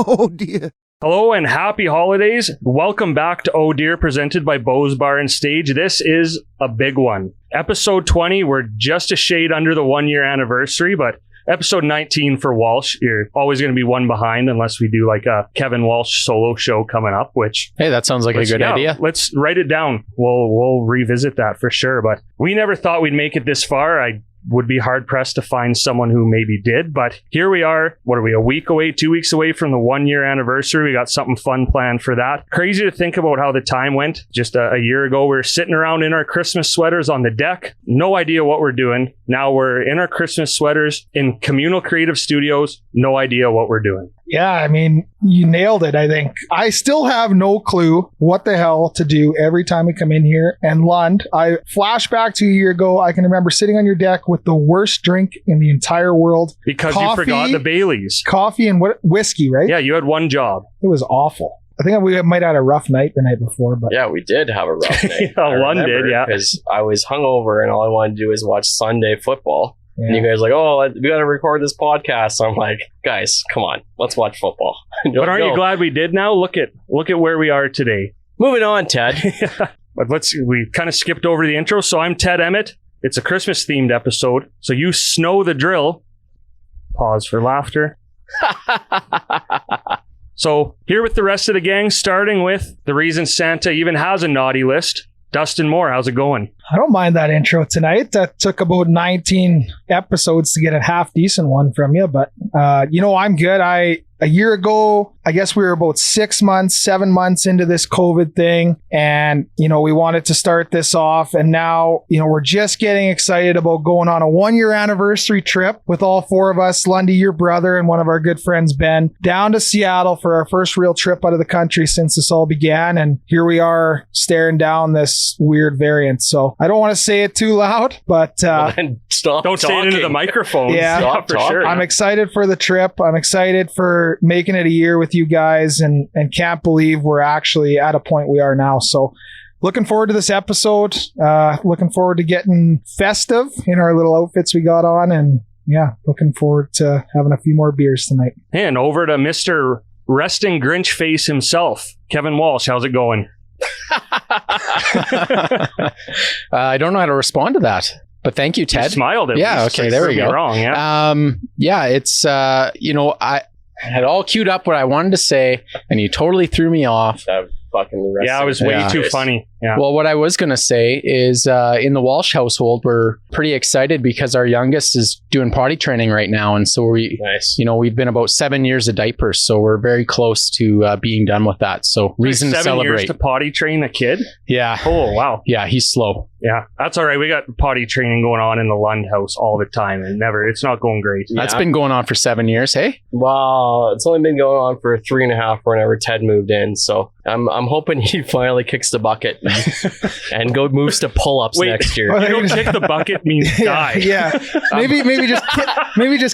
Oh dear. Hello and happy holidays. Welcome back to Oh Dear, presented by Bo's Bar and Stage. This is a big one. Episode 20, we're just a shade under the 1 year anniversary, but episode 19 for Walsh, you're always going to be one behind unless we do like a Kevin Walsh solo show coming up, which... Hey, that sounds like a good idea. Let's write it down. We'll revisit that for sure, but we never thought we'd make it this far. I would be hard pressed to find someone who maybe did, but here we are. What are we, a week away, 2 weeks away from the 1 year anniversary? We got something fun planned for that. Crazy to think about how the time went. Just a year ago, we were sitting around in our Christmas sweaters on the deck. No idea what we're doing. Now we're in our Christmas sweaters in Communal Creative Studios. No idea what we're doing. Yeah, I mean, you nailed it, I think. I still have no clue what the hell to do every time we come in here. And Lund, I flash back to a year ago. I can remember sitting on your deck with the worst drink in the entire world. Because you forgot the Baileys. Coffee and whiskey, right? Yeah, you had one job. It was awful. I think we might have had a rough night the night before. But yeah, we did have a rough night. One did, yeah. Because I was hungover and all I wanted to do was watch Sunday football. Yeah. And you guys are like, oh, we got to record this podcast. So I'm like, guys, come on, let's watch football. But aren't you glad we did now? Look at where we are today. Moving on, Ted. But we kind of skipped over the intro. So I'm Ted Emmett. It's a Christmas themed episode. So you know the drill. Pause for laughter. So here with the rest of the gang, starting with the reason Santa even has a naughty list. Dustin Moore, how's it going? I don't mind that intro tonight. That took about 19 episodes to get a half decent one from you, but I'm good. A year ago, I guess we were about 7 months into this COVID thing. And, we wanted to start this off. And now, we're just getting excited about going on a 1 year anniversary trip with all four of us, Lundy, your brother, and one of our good friends, Ben, down to Seattle for our first real trip out of the country since this all began. And here we are staring down this weird variant. So I don't want to say it too loud, but don't say it into the microphone. Yeah, for sure. I'm excited for the trip. I'm excited for making it a year with you guys and can't believe we're actually at a point we are now. So looking forward to this episode. Looking forward to getting festive in our little outfits we got on. And yeah, looking forward to having a few more beers tonight. And over to Mr. Resting Grinch Face himself, Kevin Walsh. How's it going? I don't know how to respond to that. But thank you, Ted. You smiled at least. Yeah, okay, there we go. Wrong, yeah. Yeah, it's, I had all queued up what I wanted to say, and you totally threw me off. Yeah, it was way too funny. Yeah. Well, what I was going to say is in the Walsh household, we're pretty excited because our youngest is doing potty training right now. And so we've been about 7 years of diapers. So we're very close to being done with that. So reason to celebrate. 7 years to potty train a kid? Yeah. Oh, wow. Yeah, he's slow. Yeah, that's all right. We got potty training going on in the Lund house all the time and it's not going great. Yeah. That's been going on for 7 years, hey? Well, it's only been going on for 3.5 whenever Ted moved in. So I'm hoping he finally kicks the bucket and moves to pull-ups next year. You don't kick the bucket means die. Yeah. Maybe just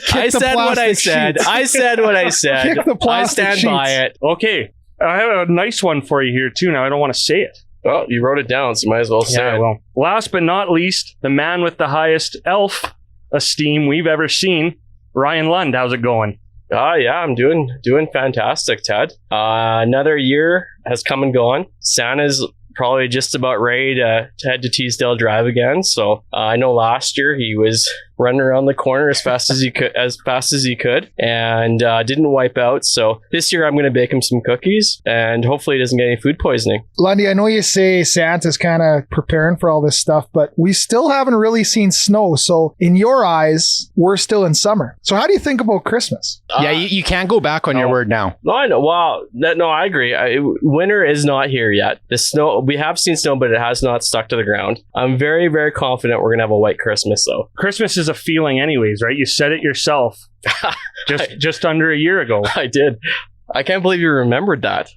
kick the plastic sheets. I said what I said. Kick the plastic I stand by it. Okay. I have a nice one for you here too. Now I don't want to say it. Oh, you wrote it down, so you might as well say it. Well, last but not least, the man with the highest elf esteem we've ever seen, Ryan Lund. How's it going? Yeah, I'm doing fantastic, Ted. Another year has come and gone. Santa's probably just about ready to head to Teasdale Drive again. So I know last year he was running around the corner as fast as he could, and didn't wipe out. So this year I'm going to bake him some cookies, and hopefully he doesn't get any food poisoning. Lundy, I know you say Santa's kind of preparing for all this stuff, but we still haven't really seen snow. So in your eyes, we're still in summer. So how do you think about Christmas? Yeah, you can't go back on your word now. No, I know. Well, no, I agree. Winter is not here yet. The snow, we have seen snow, but it has not stuck to the ground. I'm very, very confident we're going to have a white Christmas, though. Christmas is a feeling anyways, right? You said it yourself just under a year ago. I did. I can't believe you remembered that.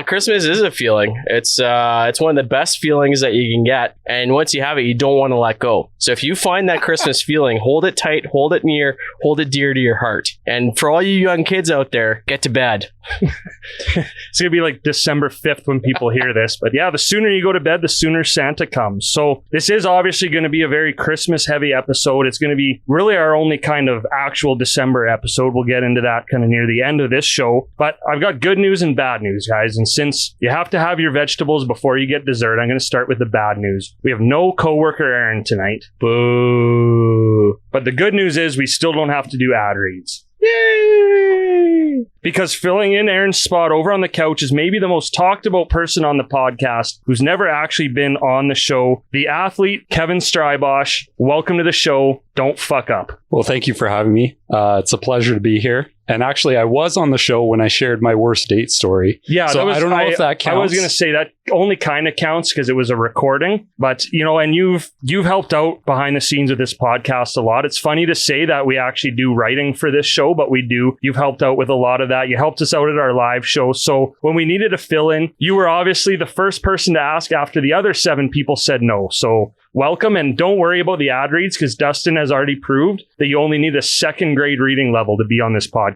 Christmas is a feeling. It's one of the best feelings that you can get. And once you have it, you don't want to let go. So if you find that Christmas feeling, hold it tight, hold it near, hold it dear to your heart. And for all you young kids out there, get to bed. It's going to be like December 5th when people hear this. But yeah, the sooner you go to bed, the sooner Santa comes. So this is obviously going to be a very Christmas heavy episode. It's going to be really our only kind of actual December episode. We'll get into that kind of near the end of this show. But I've got good news and bad news, guys. And since you have to have your vegetables before you get dessert, I'm going to start with the bad news. We have no Co-Worker Erin tonight. Boo. But the good news is we still don't have to do ad reads. Yay! Because filling in Erin's spot over on the couch is maybe the most talked about person on the podcast who's never actually been on the show. The athlete, Kevin Strybosch. Welcome to the show. Don't fuck up. Well, thank you for having me. It's a pleasure to be here. And actually, I was on the show when I shared my worst date story. Yeah, so I don't know if that counts. I was going to say that only kind of counts because it was a recording. But, you know, and you've helped out behind the scenes of this podcast a lot. It's funny to say that we actually do writing for this show, but we do. You've helped out with a lot of that. You helped us out at our live show. So when we needed to fill in, you were obviously the first person to ask after the other 7 people said no. So welcome, and don't worry about the ad reads because Dustin has already proved that you only need a 2nd grade reading level to be on this podcast.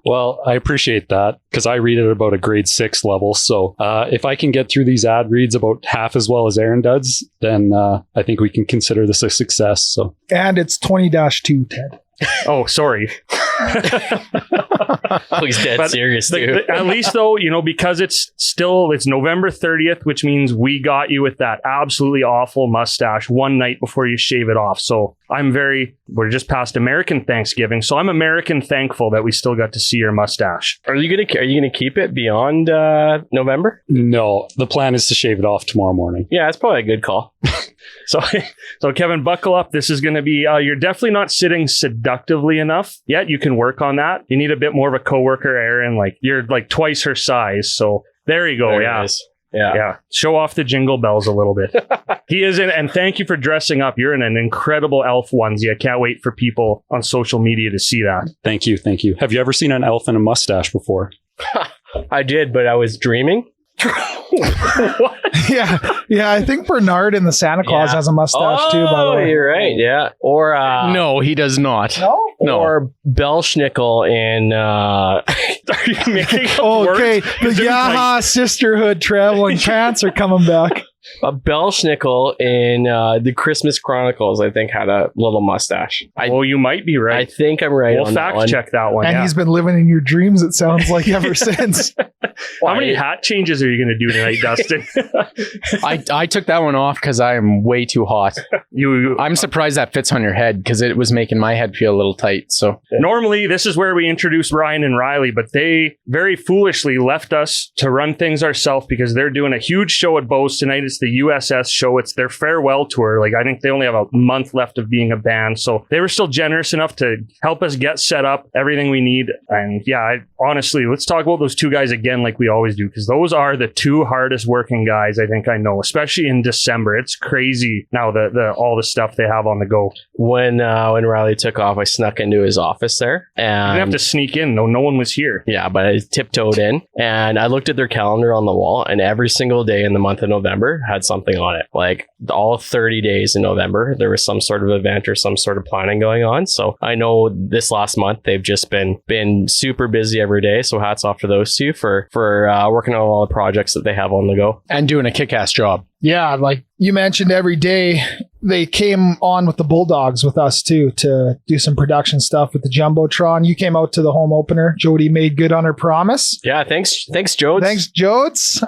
Well, I appreciate that because I read at about a grade 6 level. So if I can get through these ad reads about half as well as Erin does, then I think we can consider this a success. So, And it's 20-2, Ted. Oh, sorry. Oh, he's dead serious, dude. At least though, you know, because it's November 30th, which means we got you with that absolutely awful mustache one night before you shave it off. So we're just past American Thanksgiving. So I'm American thankful that we still got to see your mustache. Are you gonna keep it beyond November? no, the plan is to shave it off tomorrow morning. Yeah, that's probably a good call. So Kevin, buckle up. This is going to be, you're definitely not sitting seductively enough yet. You can work on that. You need a bit more of a Co-Worker Erin. Like you're like twice her size. So there you go. There Yeah. it is. Yeah. Show off the jingle bells a little bit. He is in, and thank you for dressing up. You're in an incredible elf onesie. I can't wait for people on social media to see that. Thank you. Thank you. Have you ever seen an elf in a mustache before? I did, but I was dreaming. What? Yeah. I think Bernard in the Santa Claus has a mustache too, by the way. You're right. Yeah. Or No, he does not. No? or Belschnickel in Are you making up Okay, words? the Yaha Sisterhood traveling pants are coming back. a Belschnickel in the Christmas Chronicles. I think had a little mustache. Well, you might be I right. think I'm right. We'll on that fact one. check that one. And Yeah. he's been living in your dreams, it sounds like, ever since. How many hat changes are you going to do tonight, Dustin? I took that one off because I am way too hot. I'm surprised that fits on your head because it was making my head feel a little tight. So Normally, this is where we introduce Ryan and Riley, but they very foolishly left us to run things ourselves because they're doing a huge show at Bose tonight. It's the USS show. It's their farewell tour. Like, I think they only have a month left of being a band. So they were still generous enough to help us get set up, everything we need. And yeah, honestly, let's talk about those two guys again like we always do, because those are the two hardest working guys I think I know, especially in December. It's crazy now, all the stuff they have on the go. When Riley took off, I snuck into his office there, You and didn't have to sneak in, though. No one was here. yeah, but I tiptoed in and I looked at their calendar on the wall, and every single day in the month of November had something on it. Like all 30 days in November, there was some sort of event or some sort of planning going on. So I know this last month they've just been super busy every day. So hats off to those two for working on all the projects that they have on the go. and doing a kick-ass job. Yeah, like you mentioned, every day they came on with the Bulldogs with us too to do some production stuff with the Jumbotron. You came out to the home opener. Jody made good on her promise. Yeah, thanks, Jodes. Thanks, Jodes.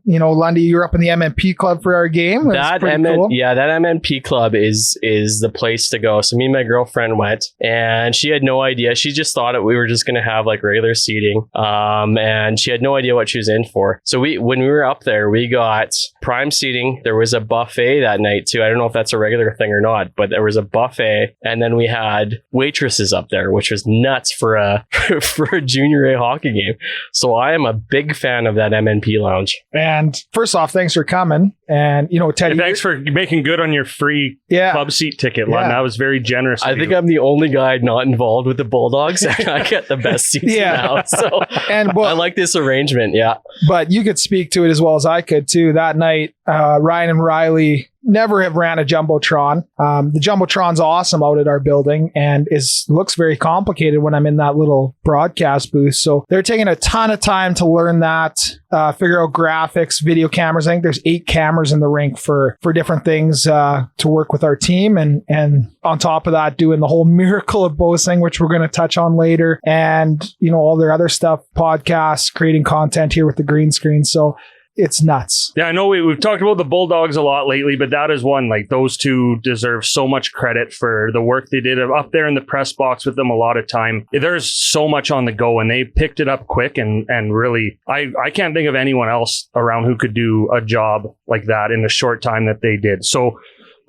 Lundy, you were up in the MMP club for our game. That pretty cool. Yeah, that MNP club is the place to go. So me and my girlfriend went, and she had no idea. She just thought we were just going to have like regular seating, and she had no idea what she was in for. So when we were up there, we got prime seating. There was a buffet that night too. I don't know if that's a regular thing or not, but there was a buffet, and then we had waitresses up there, which was nuts for a for a junior A hockey game. So I am a big fan of that MNP lounge. And first off, thanks for coming. And Teddy, And thanks for making good on your free club seat ticket, Lon. Yeah. That was very generous. I think I'm the only guy not involved with the Bulldogs. I get the best seats now. So and I like this arrangement. Yeah. but you could speak to it as well as I could too. That night, Ryan and Riley never have ran a Jumbotron. The Jumbotron's awesome out at our building and looks very complicated when I'm in that little broadcast booth. So they're taking a ton of time to learn that, figure out graphics, video cameras. I think there's 8 cameras in the rink for different things to work with our team. And on top of that, doing the whole miracle of boasting, which we're going to touch on later. And, all their other stuff, podcasts, creating content here with the green screen. So it's nuts. Yeah, I know we've talked about the Bulldogs a lot lately, but that is one. Like, those two deserve so much credit for the work they did up there in the press box with them a lot of time. There's so much on the go, and they picked it up quick, and really, I can't think of anyone else around who could do a job like that in the short time that they did. So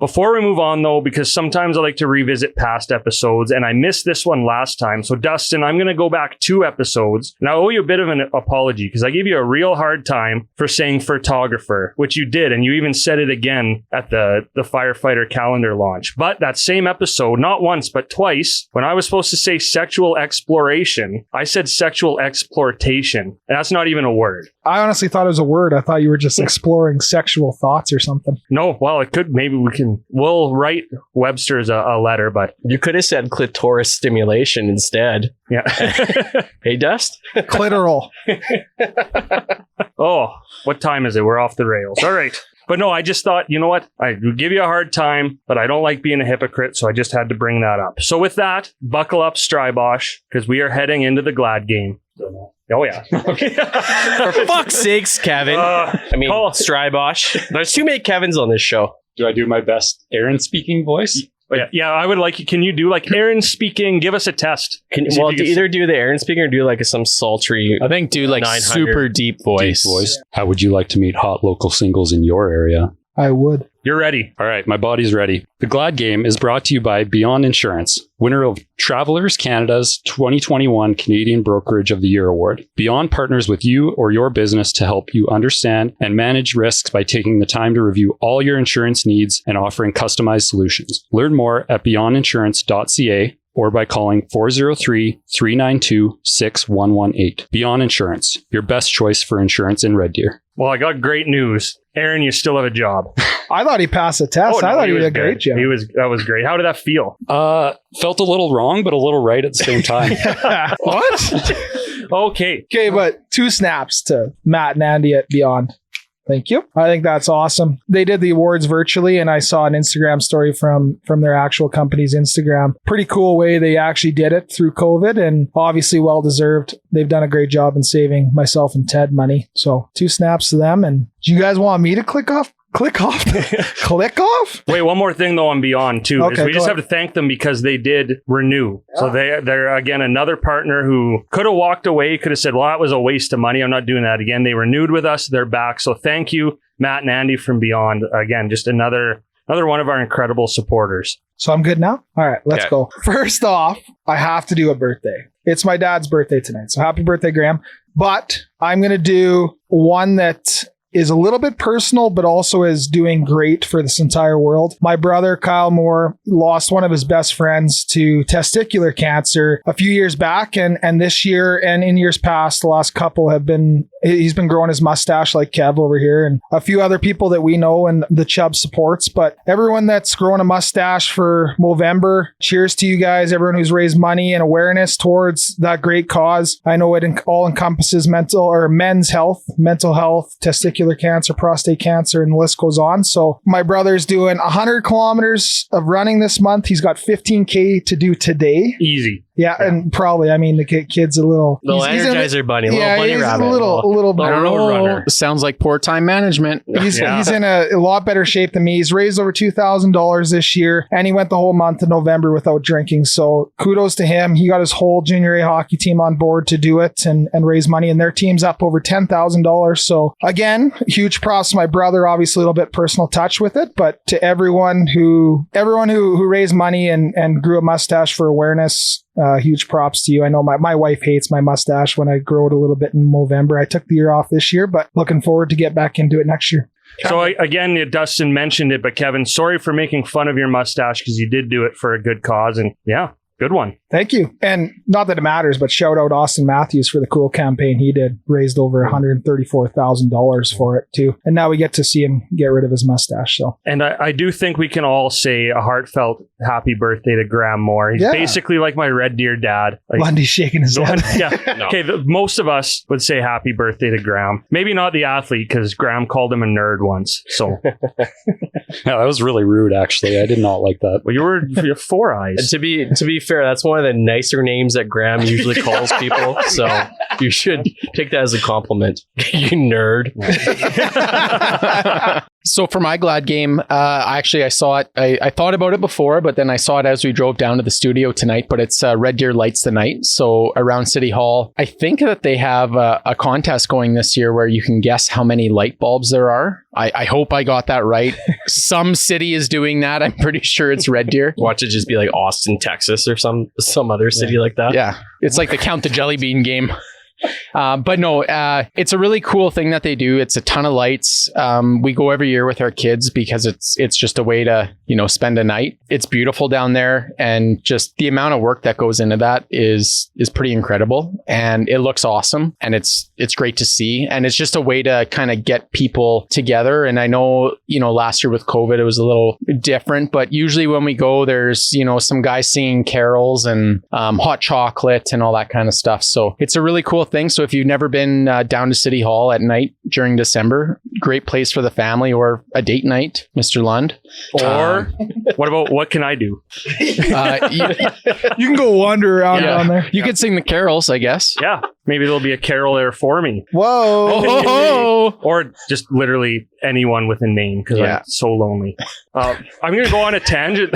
before we move on, though, because sometimes I like to revisit past episodes, and I missed this one last time. So, Dustin, I'm going to go back 2 episodes, and I owe you a bit of an apology because I gave you a real hard time for saying photographer, which you did, and you even said it again at the firefighter calendar launch. But that same episode, not once, but twice, when I was supposed to say sexual exploration, I said sexual exploitation, and that's not even a word. I honestly thought it was a word. I thought you were just exploring sexual thoughts or something. No, well, it could. Maybe we'll write Webster's a letter, but You could have said clitoris stimulation instead. yeah. Hey, Dust? Clitoral. Oh, what time is it? We're off the rails. All right. But no, I just thought, you know what? I would give you a hard time, but I don't like being a hypocrite, so I just had to bring that up. So with that, buckle up, Strybosch, because we are heading into the Glad game. Oh, yeah. Okay. For fuck's sakes, Kevin. Strybosch. There's too many Kevins on this show. Do I do my best Erin speaking voice? Yeah, I would like you. Can you do like Erin speaking? Give us a test. Either do the Erin speaking or do like some sultry. I think do like 900. super deep voice. How would you like to meet hot local singles in your area? I would. You're ready. All right, my body's ready. The Glad Game is brought to you by Beyond Insurance, winner of Travelers Canada's 2021 Canadian Brokerage of the Year Award. Beyond partners with you or your business to help you understand and manage risks by taking the time to review all your insurance needs and offering customized solutions. Learn more at beyondinsurance.ca or by calling 403-392-6118. Beyond Insurance, your best choice for insurance in Red Deer. Well, I got great news. Erin, you still have a job. I thought he passed the test. I thought he did a great job. That was great. How did that feel? Felt a little wrong, but a little right at the same time. What? Okay. Okay, but 2 snaps to Matt and Andy at Beyond. Thank you. I think that's awesome. They did the awards virtually, and I saw an Instagram story from their actual company's Instagram. Pretty cool way they actually did it through COVID, and obviously well-deserved. They've done a great job in saving myself and Ted money. So 2 snaps to them. And do you guys want me to click off? Click off? Click off? Wait, one more thing though on Beyond too. Okay, is we just have to thank them because they did renew. Yeah. So they're again another partner who could have walked away, could have said, well, that was a waste of money. I'm not doing that again. They renewed with us. They're back. So thank you, Matt and Andy from Beyond. Again, just another one of our incredible supporters. So I'm good now? All right, let's go. First off, I have to do a birthday. It's my dad's birthday tonight. So happy birthday, Graham. But I'm going to do one that is a little bit personal, but also is doing great for this entire world. My brother, Kyle Moore, lost one of his best friends to testicular cancer a few years back. And this year and in years past, the last couple he's been growing his mustache like Kev over here and a few other people that we know and the Chubb supports. But everyone that's growing a mustache for Movember, cheers to you guys. Everyone who's raised money and awareness towards that great cause. I know it all encompasses men's health, mental health, testicular cancer, prostate cancer, and the list goes on. So my brother's doing 100 kilometers of running this month. He's got 15K to do today. Easy. Yeah, and probably, I mean, the kid's a little... Little Energizer bunny, little bunny rabbit. A little runner. Sounds like poor time management. He's in a lot better shape than me. He's raised over $2,000 this year, and he went the whole month of November without drinking. So kudos to him. He got his whole junior A hockey team on board to do it and raise money, and their team's up over $10,000. So again, huge props to my brother. Obviously, a little bit personal touch with it, but to everyone who raised money and grew a mustache for awareness. Huge props to you. I know my wife hates my mustache when I grow it a little bit in November. I took the year off this year, but looking forward to get back into it next year. So again, Dustin mentioned it, but Kevin, sorry for making fun of your mustache because you did do it for a good cause. And yeah, good one. Thank you. And not that it matters, but shout out Austin Matthews for the cool campaign he did. Raised over $134,000 for it too. And now we get to see him get rid of his mustache. So, and I do think we can all say a heartfelt happy birthday to Graham Moore. He's basically like my Red Deer dad. Like, Lundy's shaking his head. Yeah. No. Okay, most of us would say happy birthday to Graham. Maybe not the athlete, because Graham called him a nerd once. So Yeah, that was really rude, actually. I did not like that. Well, you have 4 eyes. And to be fair, that's one of the nicer names that Graham usually calls people. So you should take that as a compliment. You nerd. So for my glad game, I saw it. I thought about it before, but then I saw it as we drove down to the studio tonight. But it's Red Deer Lights the Night. So around City Hall, I think that they have a contest going this year where you can guess how many light bulbs there are. I hope I got that right. Some city is doing that. I'm pretty sure it's Red Deer. Watch it just be like Austin, Texas, or some other city like that. Yeah, it's like the Count the Jelly Bean game. But no, it's a really cool thing that they do. It's a ton of lights. We go every year with our kids because it's just a way to, spend a night. It's beautiful down there, and just the amount of work that goes into that is pretty incredible, and it looks awesome, and it's great to see, and it's just a way to kind of get people together. And I know, last year with COVID, it was a little different, but usually when we go, there's, some guys singing carols and hot chocolate and all that kind of stuff. So it's a really cool thing. So if you've never been down to City Hall at night during December, great place for the family, or a date night, Mr. Lund. Or what can I do? You can go wander around down there. You could sing the carols, I guess. Yeah. Maybe there'll be a carol there for me. Whoa. Or just literally anyone with a name, because I'm so lonely. I'm going to go on a tangent.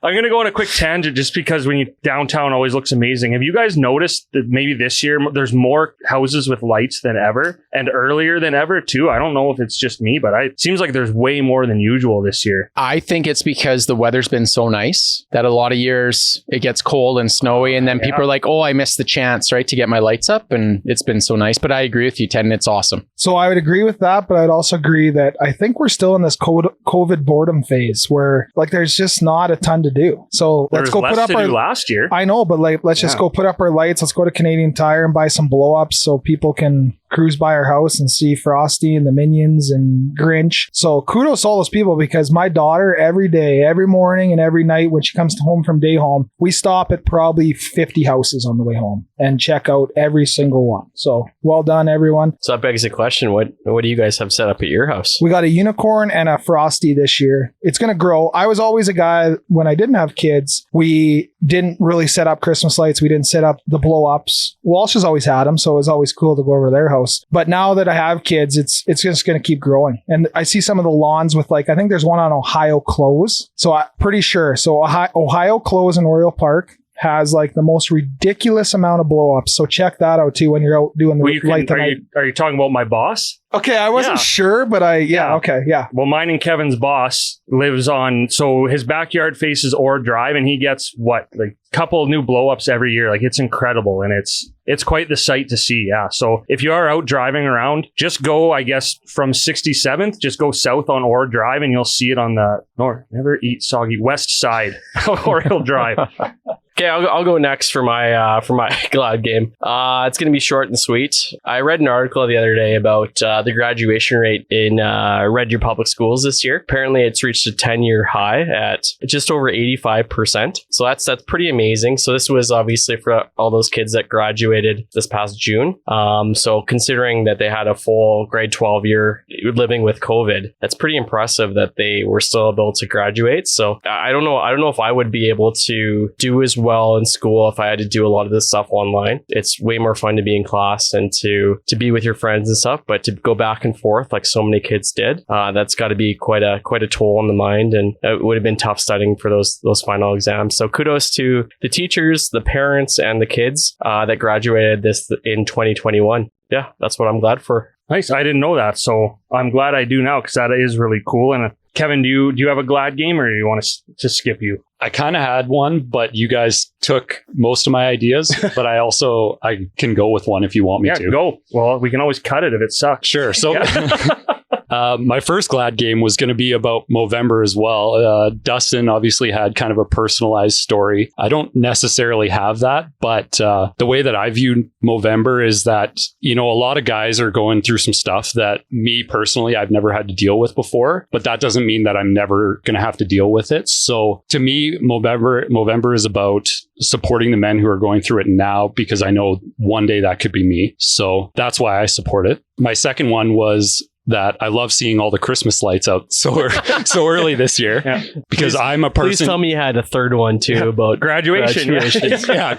I'm going to go on a quick tangent just because downtown always looks amazing. Have you guys noticed that maybe this year there's more houses with lights than ever, and earlier than ever too? I don't know if it's just me, but it seems like there's way more than usual this year. I think it's because the weather's been so nice that a lot of years it gets cold and snowy, and then people are like, oh, I missed the chance, right, to get my lights up, and it's been so nice. But I agree with you, Ted, and it's awesome. So I would agree with that, but I'd also agree that I think we're still in this COVID boredom phase where there's just not a ton to do. So let's go put up our last year. I know, but let's just go put up our lights. Let's go to Canadian Tire and buy some blow ups so people can cruise by our house and see Frosty and the Minions and Grinch. So kudos to all those people, because my daughter every day, every morning and every night when she comes home from day home, we stop at probably 50 houses on the way home and check out every single one. So well done, everyone. So that begs the question, what do you guys have set up at your house? We got a unicorn and a Frosty this year. It's going to grow. I was always a guy, when I didn't have kids, we didn't really set up Christmas lights. We didn't set up the blow ups. Walsh has always had them, so it was always cool to go over to their house. But now that I have kids, it's just going to keep growing. And I see some of the lawns with I think there's one on Ohio Close. So I'm pretty sure. So Ohio Close in Oriole Park has the most ridiculous amount of blow ups. So check that out too when you're out doing the light tonight. Are you talking about my boss? Okay, I wasn't sure, but okay. Well, mine and Kevin's boss lives so his backyard faces Orr Drive, and he gets a couple of new blow-ups every year. It's incredible, and it's quite the sight to see. Yeah. So if you are out driving around, just go, I guess, from 67th, just go south on Orr Drive, and you'll see it on the west side of Oriole Drive. Okay, I'll go next for my glad game. It's going to be short and sweet. I read an article the other day about the graduation rate in Red Deer Public Schools this year. Apparently, it's reached a 10-year high at just over 85%. So that's pretty amazing. So this was obviously for all those kids that graduated this past June. So considering that they had a full grade 12 year living with COVID, that's pretty impressive that they were still able to graduate. So I don't know if I would be able to do as well in school if I had to do a lot of this stuff online. It's way more fun to be in class and to be with your friends and stuff, but to go back and forth like so many kids did, that's got to be quite a toll on the mind, and it would have been tough studying for those final exams. So kudos to the teachers, the parents, and the kids that graduated this in 2021. Yeah, that's what I'm glad for. Nice. I didn't know that, so I'm glad I do now, because that is really cool. And Kevin, do you have a glad game, or do you want to skip you? I kind of had one, but you guys took most of my ideas. But I can go with one if you want me to. Go. Well, we can always cut it if it sucks. Sure. So My first glad game was going to be about Movember as well. Dustin obviously had kind of a personalized story. I don't necessarily have that, but the way that I view Movember is that, you know, a lot of guys are going through some stuff that me personally, I've never had to deal with before, but that doesn't mean that I'm never going to have to deal with it. So to me, Movember is about supporting the men who are going through it now, because I know one day that could be me. So that's why I support it. My second one was that I love seeing all the Christmas lights out so early this year, because I'm a person. Please tell me you had a third one too about graduation. Yeah.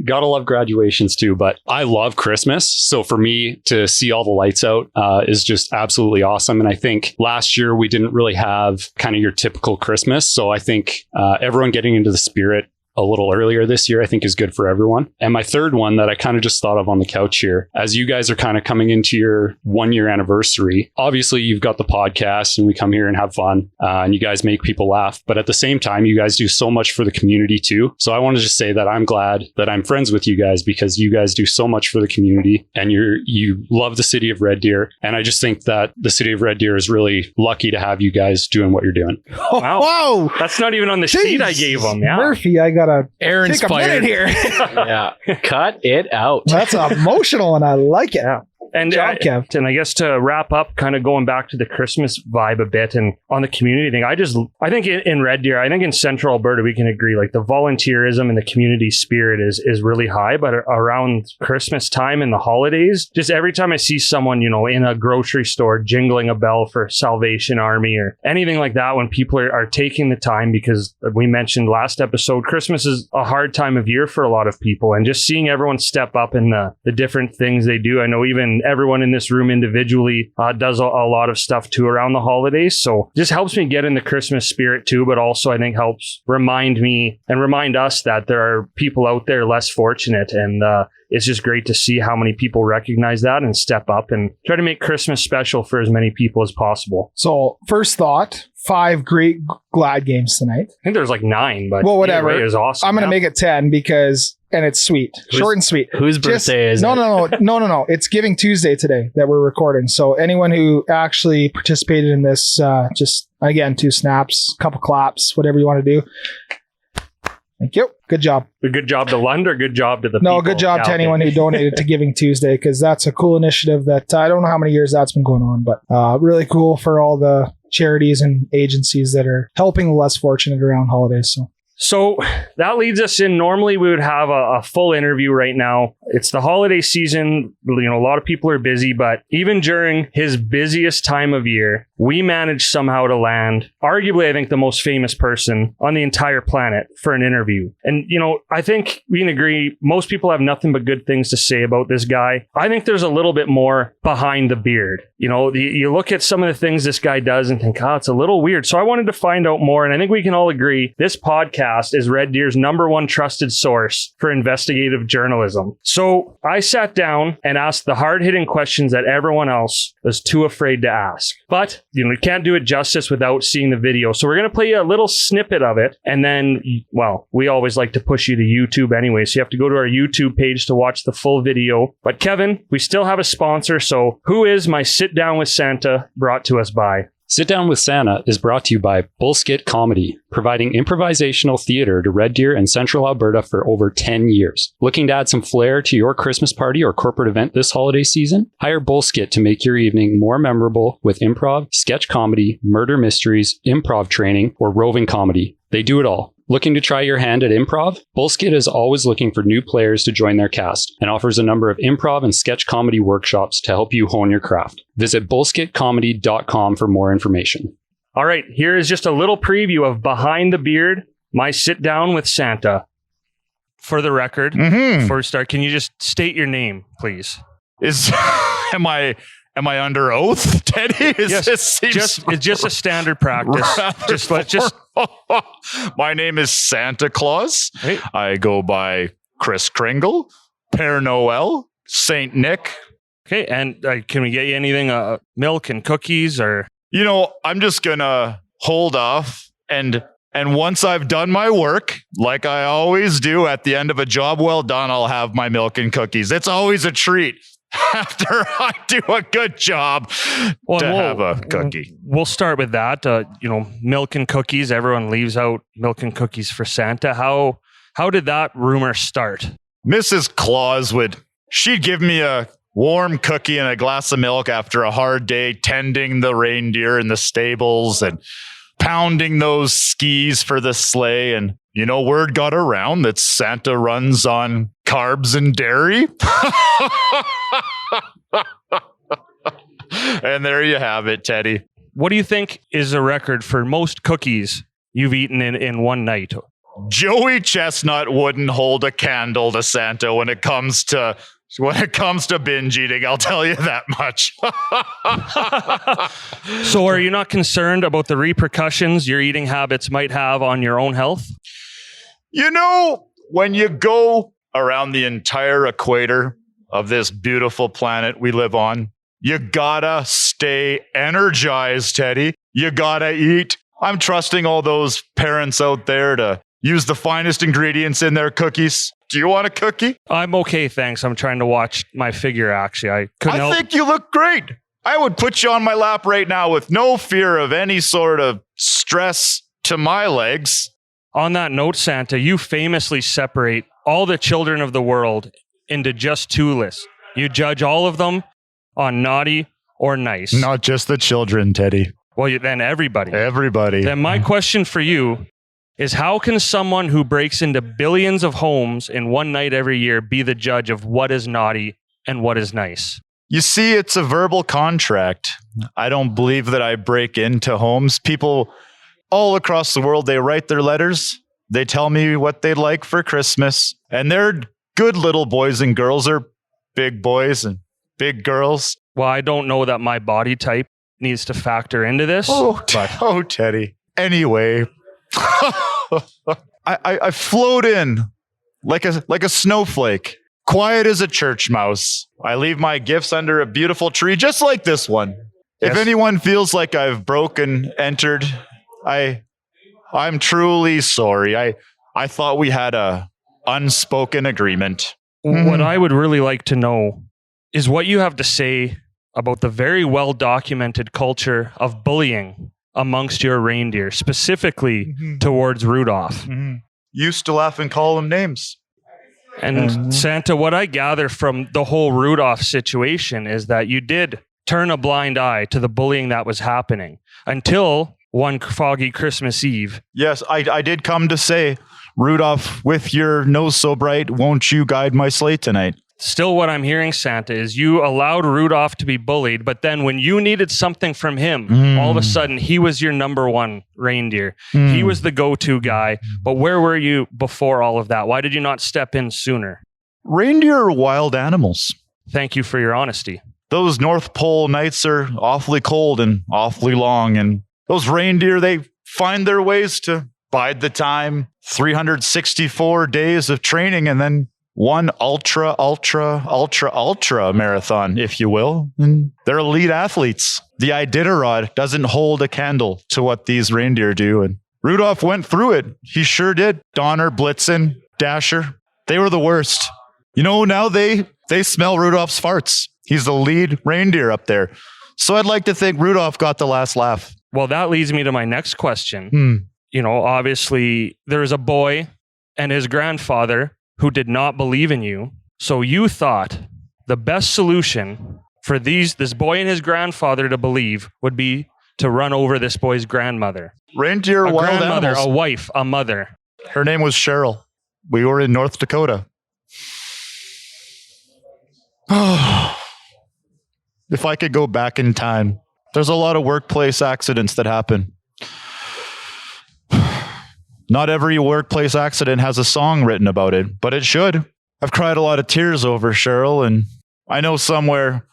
Gotta love graduations too, but I love Christmas. So for me to see all the lights out is just absolutely awesome. And I think last year we didn't really have kind of your typical Christmas. So I think everyone getting into the spirit a little earlier this year, I think is good for everyone. And my third one that I kind of just thought of on the couch here, as you guys are kind of coming into your 1 year anniversary, obviously you've got the podcast and we come here and have fun and you guys make people laugh. But at the same time, you guys do so much for the community too. So I want to just say that I'm glad that I'm friends with you guys, because you guys do so much for the community and you love the city of Red Deer. And I just think that the city of Red Deer is really lucky to have you guys doing what you're doing. Wow. Whoa. That's not even on the sheet I gave them. Yeah. Murphy, I got to Erin's take a fired. minute here. yeah. Cut it out. That's emotional and I like it. Yeah. And, Job, Kev. and I guess to wrap up, kind of going back to the Christmas vibe a bit and on the community thing, I think in Red Deer, I think in Central Alberta, we can agree, like the volunteerism and the community spirit is really high. But around Christmas time and the holidays, just every time I see someone, you know, in a grocery store jingling a bell for Salvation Army or anything like that, when people are taking the time, because we mentioned last episode, Christmas is a hard time of year for a lot of people, and just seeing everyone step up in the different things they do. I know even everyone in this room individually does a lot of stuff too around the holidays. So just helps me get in the Christmas spirit too, but also I think helps remind me and remind us that there are people out there less fortunate. And it's just great to see how many people recognize that and step up and try to make Christmas special for as many people as possible. So first thought, 5 great glad games tonight. I think there's like 9, but well, whatever. It was awesome. I'm going to make it 10 because, and it's sweet, short and sweet. Whose birthday is it? No. It's Giving Tuesday today that we're recording. So anyone who actually participated in this, just again, 2 snaps, couple claps, whatever you want to do. Thank you. Good job. A good job to Lund or good job to the people? No, good job to anyone who donated to Giving Tuesday, because that's a cool initiative that I don't know how many years that's been going on, but really cool for all the charities and agencies that are helping the less fortunate around holidays. So that leads us in. Normally we would have a full interview right now. It's the holiday season. You know, a lot of people are busy, but even during his busiest time of year, we managed somehow to land arguably, I think, the most famous person on the entire planet for an interview. And, you know, I think we can agree most people have nothing but good things to say about this guy. I think there's a little bit more behind the beard. You know, you look at some of the things this guy does and think, it's a little weird. So I wanted to find out more. And I think we can all agree this podcast is Red Deer's #1 trusted source for investigative journalism. So I sat down and asked the hard-hitting questions that everyone else was too afraid to ask. But, you know, we can't do it justice without seeing the video. So we're going to play you a little snippet of it. And then, well, we always like to push you to YouTube anyway. So you have to go to our YouTube page to watch the full video. But Kevin, we still have a sponsor. So who is my Sit Down with Santa brought to us by? Sit Down with Santa is brought to you by Bullskit Comedy, providing improvisational theater to Red Deer and Central Alberta for over 10 years. Looking to add some flair to your Christmas party or corporate event this holiday season? Hire Bullskit to make your evening more memorable with improv, sketch comedy, murder mysteries, improv training, or roving comedy. They do it all. Looking to try your hand at improv? Bullskit is always looking for new players to join their cast and offers a number of improv and sketch comedy workshops to help you hone your craft. Visit bullskitcomedy.com for more information. All right, here is just a little preview of Behind the Beard, my Sit Down with Santa. For the record, before we start, can you just state your name, please? Am I under oath, Teddy? Yes, it's just a standard practice. My name is Santa Claus. Hey. I go by Chris Kringle, Père Noël, Saint Nick. Okay, and can we get you anything? Milk and cookies, or? You know, I'm just gonna hold off, and once I've done my work, like I always do at the end of a job well done, I'll have my milk and cookies. It's always a treat. after I do a good job to have a cookie. We'll start with that. Milk and cookies. Everyone leaves out milk and cookies for Santa. How did that rumor start? Mrs. Claus she'd give me a warm cookie and a glass of milk after a hard day tending the reindeer in the stables and pounding those skis for the sleigh. And, word got around that Santa runs on carbs and dairy. And there you have it, Teddy. What do you think is a record for most cookies you've eaten in one night? Joey Chestnut wouldn't hold a candle to Santa when it comes to binge eating, I'll tell you that much. So are you not concerned about the repercussions your eating habits might have on your own health? When you go around the entire equator of this beautiful planet we live on, you gotta stay energized, Teddy. You gotta eat. I'm trusting all those parents out there to use the finest ingredients in their cookies. Do you want a cookie? I'm okay, thanks. I'm trying to watch my figure, actually. I think you look great. I would put you on my lap right now with no fear of any sort of stress to my legs. On that note, Santa, you famously separate all the children of the world into just two lists. You judge all of them on naughty or nice. Not just the children, Teddy. Well, then everybody. Everybody. Then my question for you is, how can someone who breaks into billions of homes in one night every year be the judge of what is naughty and what is nice? You see, it's a verbal contract. I don't believe that I break into homes. People all across the world, they write their letters. They tell me what they'd like for Christmas. And they're good little boys and girls, or big boys and big girls. Well, I don't know that my body type needs to factor into this. Oh, Teddy. Anyway, I float in like a snowflake, quiet as a church mouse. I leave my gifts under a beautiful tree, just like this one. Yes. If anyone feels like I've entered, I'm truly sorry. I thought we had a unspoken agreement. What I would really like to know is what you have to say about the very well-documented culture of bullying amongst your reindeer, specifically towards Rudolph. Used to laugh and call them names. And Santa, what I gather from the whole Rudolph situation is that you did turn a blind eye to the bullying that was happening until one foggy Christmas Eve. Yes, I did come to say, Rudolph, with your nose so bright, won't you guide my sleigh tonight? Still, what I'm hearing, Santa, is you allowed Rudolph to be bullied, but then when you needed something from him, all of a sudden, he was your number one reindeer. He was the go-to guy. But where were you before all of that? Why did you not step in sooner? Reindeer are wild animals. Thank you for your honesty. Those North Pole nights are awfully cold and awfully long, and those reindeer, they find their ways to bide the time. 364 days of training, and then one ultra marathon, if you will. And they're elite athletes. The Iditarod doesn't hold a candle to what these reindeer do. And Rudolph went through it. He sure did. Donner, Blitzen, Dasher, they were the worst. Now they smell Rudolph's farts. He's the lead reindeer up there. So I'd like to think Rudolph got the last laugh. Well, that leads me to my next question. Obviously, there's a boy and his grandfather who did not believe in you. So you thought the best solution for this boy and his grandfather to believe would be to run over this boy's grandmother. Reindeer are wild animals. A wife, a mother. Her name was Cheryl. We were in North Dakota. If I could go back in time, there's a lot of workplace accidents that happen. Not every workplace accident has a song written about it, but it should. I've cried a lot of tears over Cheryl, and I know somewhere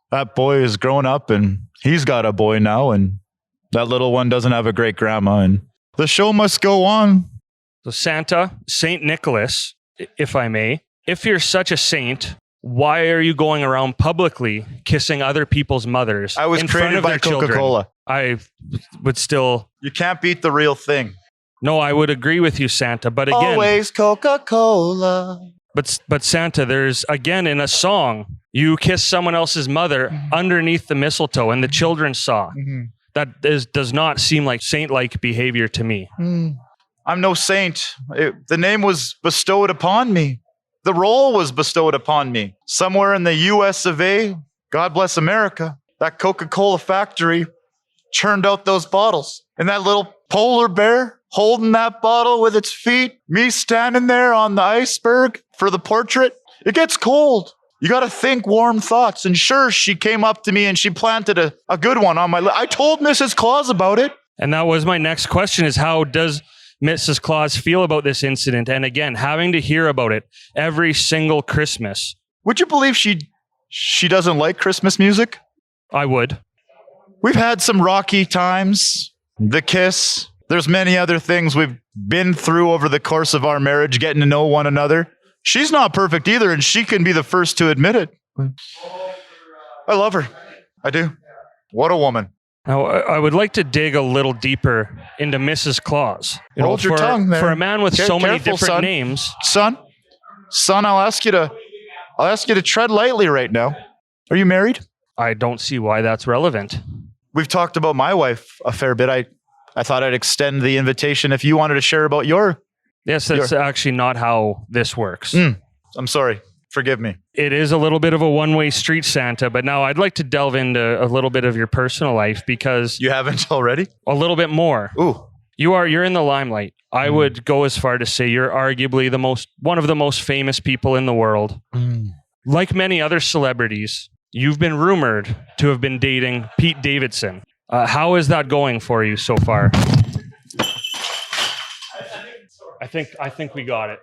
that boy is growing up, and he's got a boy now, and that little one doesn't have a great grandma, and the show must go on. So Santa, Saint Nicholas, if I may, if you're such a saint, why are you going around publicly kissing other people's mothers? I was created by Coca-Cola. I would still... You can't beat the real thing. No, I would agree with you, Santa, but again... Always Coca-Cola. But Santa, there's again in a song, you kiss someone else's mother underneath the mistletoe and the children saw. That does not seem like saint-like behavior to me. I'm no saint. The name was bestowed upon me. The role was bestowed upon me. Somewhere in the US of A, God bless America, that Coca-Cola factory churned out those bottles. And that little polar bear holding that bottle with its feet, me standing there on the iceberg for the portrait. It gets cold. You got to think warm thoughts. And sure, she came up to me and she planted a good one on my lip. I told Mrs. Claus about it. And that was my next question, is how does Mrs. Claus feel about this incident? And again, having to hear about it every single Christmas. Would you believe she doesn't like Christmas music? I would. We've had some rocky times. The kiss. There's many other things we've been through over the course of our marriage, getting to know one another. She's not perfect either, and she can be the first to admit it. I love her. I do. What a woman. Now, I would like to dig a little deeper into Mrs. Claus. Hold your tongue there. For a man with so many different names. Son, I'll ask you to tread lightly right now. Are you married? I don't see why that's relevant. We've talked about my wife a fair bit. I thought I'd extend the invitation if you wanted to share about your... Yes, that's actually not how this works. I'm sorry. Forgive me. It is a little bit of a one-way street, Santa, but now I'd like to delve into a little bit of your personal life because... You haven't already? A little bit more. Ooh. You're in the limelight. I would go as far to say you're arguably one of the most famous people in the world. Like many other celebrities, you've been rumored to have been dating Pete Davidson. How is that going for you so far? I think we got it.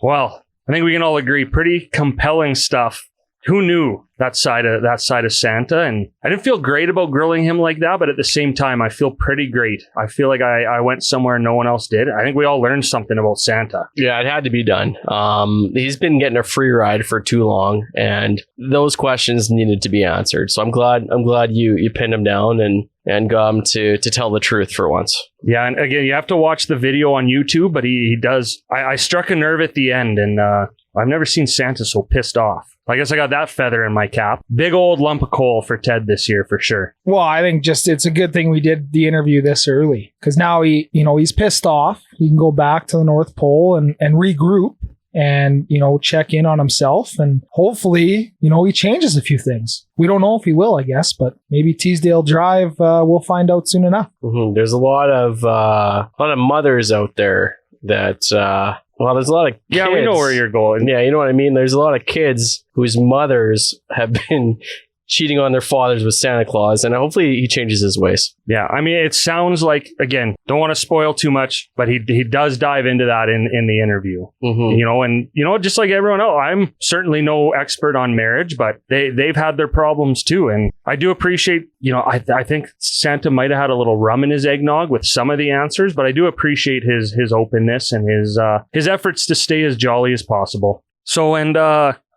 Well, I think we can all agree, pretty compelling stuff. Who knew that side of Santa? And I didn't feel great about grilling him like that, but at the same time, I feel pretty great. I feel like I went somewhere no one else did. I think we all learned something about Santa. Yeah, it had to be done. He's been getting a free ride for too long, and those questions needed to be answered. So I'm glad you pinned him down and got him to tell the truth for once. Yeah, and again, you have to watch the video on YouTube, but he does. I struck a nerve at the end, and I've never seen Santa so pissed off. I guess I got that feather in my cap. Big old lump of coal for Ted this year for sure. Well, I think it's a good thing we did the interview this early because now he's pissed off. He can go back to the North Pole and regroup and, check in on himself. And hopefully, he changes a few things. We don't know if he will, I guess, but maybe Teasdale Drive, we'll find out soon enough. There's a lot of mothers out there that... Well, there's a lot of kids. Yeah, we know where you're going. Yeah, you know what I mean? There's a lot of kids whose mothers have been cheating on their fathers with Santa Claus, and hopefully he changes his ways. Yeah, I mean, it sounds like, again, don't want to spoil too much, but he does dive into that in the interview. And just like everyone else, I'm certainly no expert on marriage, but they've had their problems too. And I do appreciate, I think Santa might have had a little rum in his eggnog with some of the answers, but I do appreciate his openness and his efforts to stay as jolly as possible. So,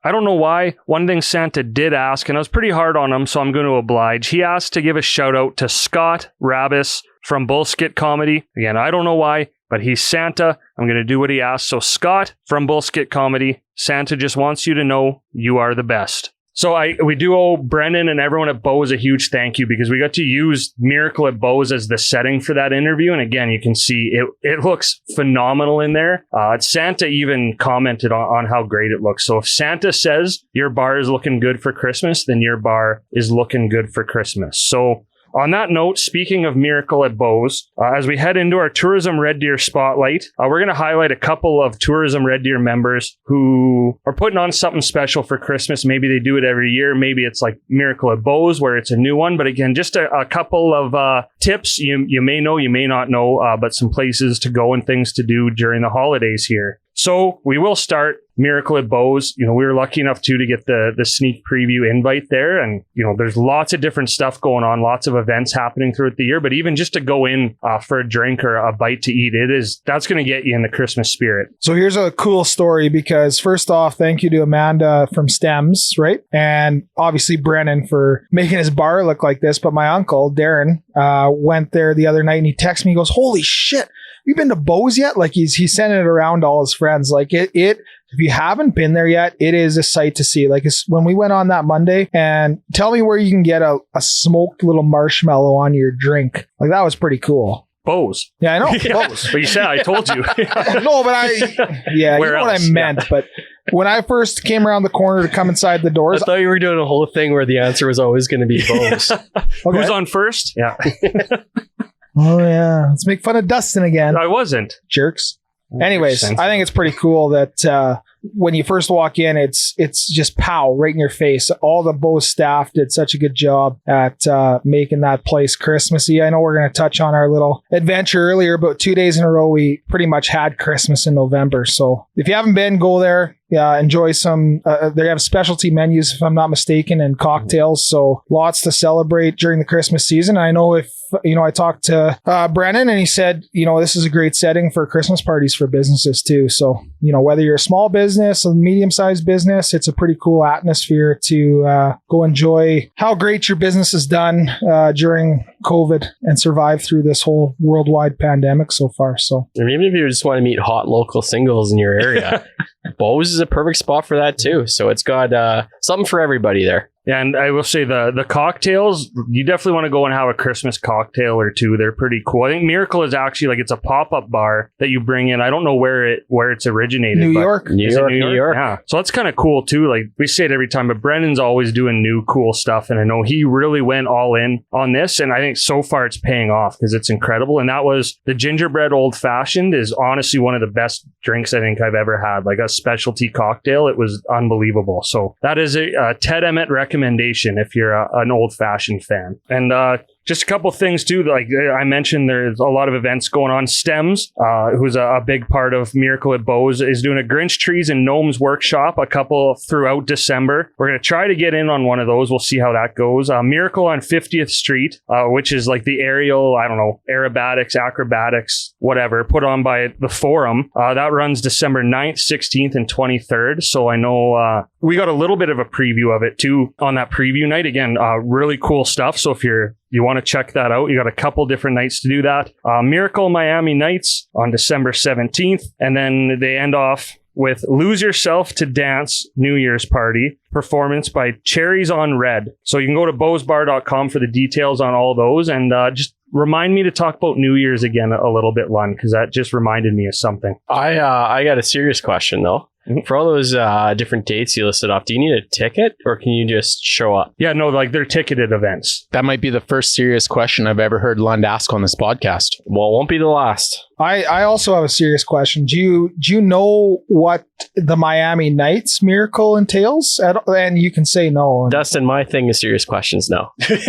I don't know why. One thing Santa did ask, and I was pretty hard on him, so I'm going to oblige. He asked to give a shout out to Scott Rabis from Bullskit Comedy. Again, I don't know why, but he's Santa. I'm going to do what he asked. So Scott from Bullskit Comedy, Santa just wants you to know you are the best. So we do owe Brennan and everyone at Bose a huge thank you because we got to use Miracle at Bose as the setting for that interview. And again, you can see it looks phenomenal in there. Santa even commented on how great it looks. So if Santa says your bar is looking good for Christmas, then your bar is looking good for Christmas. So on that note, speaking of Miracle at Bose, as we head into our Tourism Red Deer Spotlight, we're going to highlight a couple of Tourism Red Deer members who are putting on something special for Christmas. Maybe they do it every year. Maybe it's like Miracle at Bose where it's a new one. But again, just a couple of tips you may know, you may not know, but some places to go and things to do during the holidays here. So we will start Miracle at Bose. We were lucky enough to get the sneak preview invite there. And, there's lots of different stuff going on, lots of events happening throughout the year. But even just to go in for a drink or a bite to eat, that's going to get you in the Christmas spirit. So here's a cool story because first off, thank you to Amanda from STEMS, right? And obviously Brennan for making his bar look like this. But my uncle, Darren, went there the other night and he texted me, he goes, holy shit. you been to Bose yet? Like he's sending it around to all his friends. Like it if you haven't been there yet, it is a sight to see. Like when we went on that Monday, and tell me where you can get a smoked little marshmallow on your drink. Like that was pretty cool. Bose. Yeah, I know. Yeah. Bose. But you said, I told you. No, but you know what I meant. Yeah. But when I first came around the corner to come inside the doors, I thought you were doing a whole thing where the answer was always going to be Bose. Okay. Who's on first? Yeah. Oh yeah, let's make fun of Dustin again. I wasn't. Jerks. Anyways, I think it's pretty cool that when you first walk in, it's just pow right in your face. All the Bose staff did such a good job at making that place Christmassy. I know we're going to touch on our little adventure earlier, but 2 days in a row, we pretty much had Christmas in November. So if you haven't been, go there. Yeah, enjoy some. They have specialty menus, if I'm not mistaken, and cocktails. So lots to celebrate during the Christmas season. I know if I talked to Brennan, and he said, this is a great setting for Christmas parties for businesses too. So whether you're a small business, a medium-sized business, it's a pretty cool atmosphere to go enjoy how great your business has done during COVID and survive through this whole worldwide pandemic so far. So, or even if you just want to meet hot local singles in your area. Bose is a perfect spot for that too. So it's got something for everybody there. Yeah, and I will say the cocktails, you definitely want to go and have a Christmas cocktail or two. They're pretty cool. I think Miracle is actually it's a pop-up bar that you bring in. I don't know where it's originated. New York. New York. Yeah. So that's kind of cool too. Like we say it every time, but Brennan's always doing new cool stuff. And I know he really went all in on this. And I think so far it's paying off because it's incredible. And that was the gingerbread old fashioned is honestly one of the best drinks I think I've ever had. Like a specialty cocktail. It was unbelievable. So that is a Ted Emmett recommendation if you're an old-fashioned fan. And just a couple things too, like I mentioned, there's a lot of events going on. Stems, who's a big part of Miracle at Bose, is doing a Grinch Trees and Gnomes workshop, a couple throughout December. We're going to try to get in on one of those. We'll see how that goes. Miracle on 50th Street, which is like the aerial, aerobatics, acrobatics, whatever, put on by the Forum. That runs December 9th, 16th, and 23rd. So I know we got a little bit of a preview of it too on that preview night. Again, really cool stuff. So if you want to check that out, you got a couple different nights to do that. Miracle Miami Nights on December 17th. And then they end off with Lose Yourself to Dance New Year's Party performance by Cherries on Red. So you can go to bosebar.com for the details on all those. And just remind me to talk about New Year's again a little bit, Lund, because that just reminded me of something. I got a serious question though. For all those different dates you listed off, do you need a ticket or can you just show up? Yeah, no, like they're ticketed events. That might be the first serious question I've ever heard Lund ask on this podcast. Well, it won't be the last. I also have a serious question. Do you know what the Miami Nights Miracle entails? And you can say no. Dustin, my thing is serious questions now. You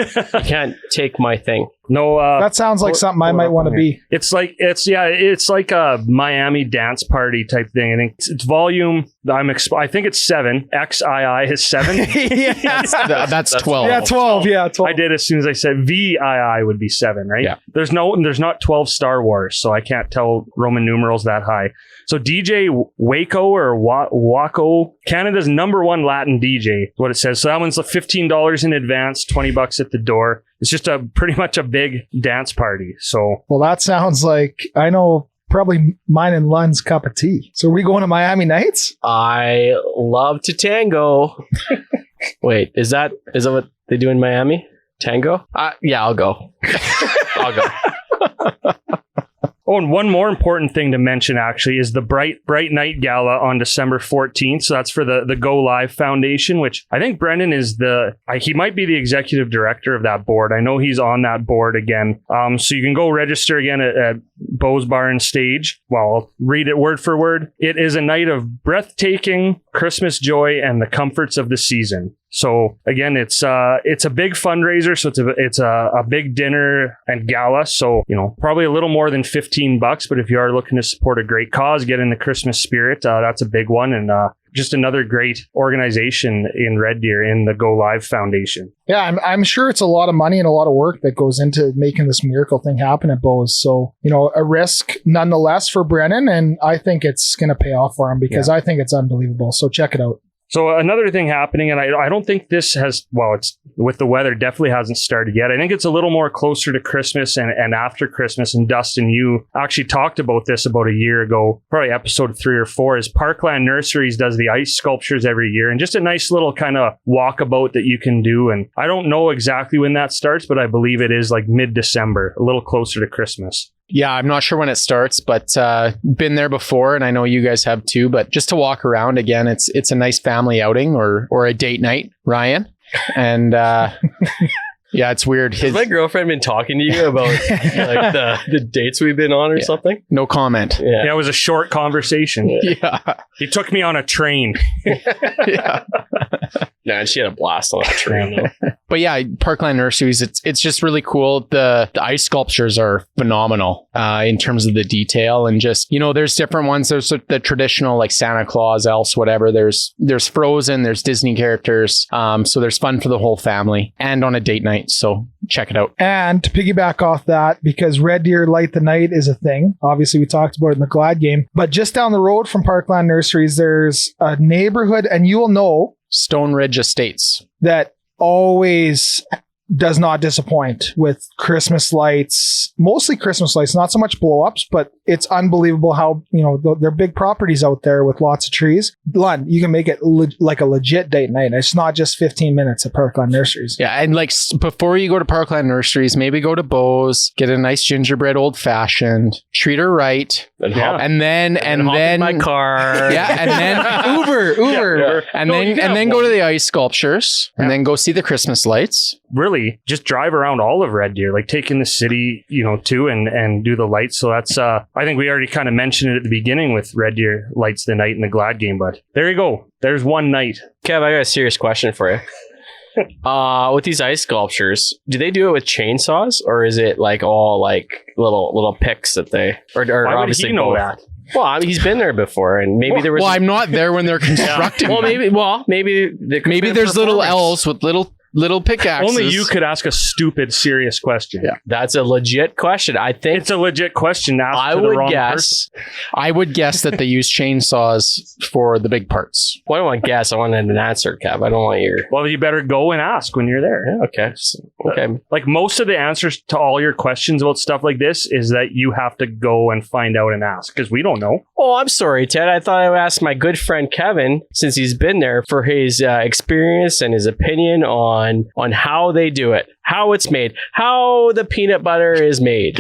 can't take my thing. No, that sounds like something I might want to be. It's like a Miami dance party type thing. I think it's volume. I think it's 7. XII is 7. Yeah. That's 12. Yeah, 12. Yeah, 12. I did as soon as I said VII would be 7, right? Yeah. There's not 12 Star Wars, so I can't tell Roman numerals that high. So DJ Waco or Waco, Canada's #1 Latin DJ, what it says. So that one's $15 in advance, $20 at the door. It's just pretty much a big dance party. So, well, that sounds like I know probably mine and Lund's cup of tea. So are we going to Miami Nights? I love to tango. Wait, is that what they do in Miami? Tango? Yeah, I'll go. I'll go. Oh, and one more important thing to mention, actually, is the Bright Night Gala on December 14th. So that's for the Go Live Foundation, which I think Brendan is he might be the executive director of that board. I know he's on that board again. So you can go register again at Bose Bar and Stage. Well, I'll read it word for word. It is a night of breathtaking Christmas joy and the comforts of the season. So again, it's a big fundraiser. So it's a big dinner and gala. So, probably a little more than $15, but if you are looking to support a great cause, get in the Christmas spirit, that's a big one. And, just another great organization in Red Deer in the Go Live Foundation. Yeah, I'm sure it's a lot of money and a lot of work that goes into making this miracle thing happen at Bose. So, a risk nonetheless for Brennan. And I think it's going to pay off for him because I think it's unbelievable. So check it out. So another thing happening, and I don't think this has, well, it's with the weather, definitely hasn't started yet. I think it's a little more closer to Christmas and after Christmas. And Dustin, you actually talked about this about a year ago, probably episode 3 or 4, is Parkland Nurseries does the ice sculptures every year. And just a nice little kind of walkabout that you can do. And I don't know exactly when that starts, but I believe it is like mid-December, a little closer to Christmas. Yeah, I'm not sure when it starts, but been there before, and I know you guys have too. But just to walk around again, it's a nice family outing or a date night, Ryan. And yeah, it's weird. Has my girlfriend been talking to you about like the dates we've been on or something? No comment. Yeah, it was a short conversation. Yeah. He took me on a train. Yeah. Nah, she had a blast on that train though. But yeah, Parkland Nurseries, it's just really cool. The ice sculptures are phenomenal in terms of the detail, and just, you know, there's different ones. There's the traditional like Santa Claus, elves, whatever. There's Frozen, there's Disney characters. So there's fun for the whole family and on a date night. So check it out. And to piggyback off that, because Red Deer Light the Night is a thing. Obviously, we talked about it in the Glad game. But just down the road from Parkland Nurseries, there's a neighborhood, and you will know Stone Ridge Estates. That always does not disappoint with Christmas lights, mostly Christmas lights, not so much blow-ups, but it's unbelievable how, you know, they're big properties out there with lots of trees. Lund, you can make it like a legit date night. It's not just 15 minutes at Parkland Nurseries. Yeah, and like before you go to Parkland Nurseries, maybe go to Bo's, get a nice gingerbread old-fashioned, treat her right, and then hop in my car. Yeah, and then Uber, and then go to the ice sculptures, and then go see the Christmas lights. Really just drive around all of Red Deer, like take in the city, you know, too, and do the lights. So that's, I think we already kind of mentioned it at the beginning with Red Deer Lights the Night in the Glad game, but there you go. There's one night. Kev, I got a serious question for you. With these ice sculptures, do they do it with chainsaws, or is it like all like little picks that they, or why obviously would he know both? that? Well, I mean, he's been there before, and maybe there was. Well, I'm not there when they're constructing. maybe there's little elves with little pickaxes. Only you could ask a stupid, serious question. Yeah. That's a legit question. I think it's a legit question. I would guess that they use chainsaws for the big parts. Well, I don't want to guess. I want an answer, Kev. I don't want your. Well, you better go and ask when you're there. Yeah, okay. Okay. Like most of the answers to all your questions about stuff like this is that you have to go and find out and ask, because we don't know. Oh, I'm sorry, Ted. I thought I would ask my good friend Kevin, since he's been there, for his experience and his opinion on how they do it, how it's made, how the peanut butter is made.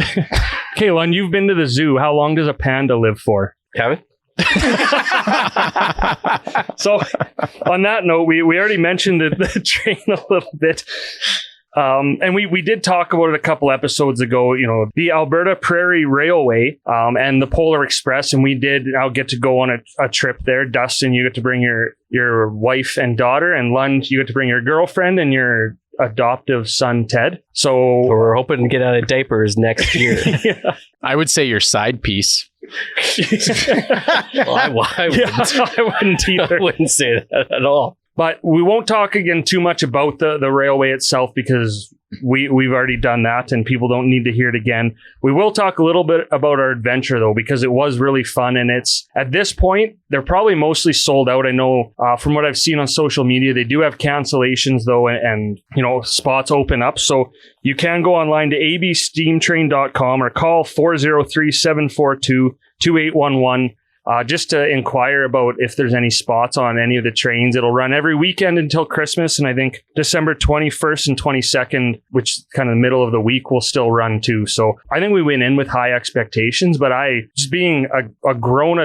Kaylin, you've been to the zoo. How long does a panda live for? Kevin? So on that note, we already mentioned the train a little bit. And we did talk about it a couple episodes ago, you know, the Alberta Prairie Railway and the Polar Express. And we did now get to go on a trip there. Dustin, you get to bring your wife and daughter, and Lund, you get to bring your girlfriend and your adoptive son, Ted. So we're hoping to get out of diapers next year. Yeah. I would say your side piece. Well, I wouldn't either. I wouldn't say that at all. But we won't talk again too much about the railway itself, because we've already done that and people don't need to hear it again. We will talk a little bit about our adventure, though, because it was really fun. And it's, at this point, they're probably mostly sold out. I know from what I've seen on social media, they do have cancellations, though, and you know, spots open up. So you can go online to absteamtrain.com or call 403-742-2811. Just to inquire about if there's any spots on any of the trains. It'll run every weekend until Christmas, and I think December 21st and 22nd, which is kind of the middle of the week, will still run too. So I think we went in with high expectations, but just being a grown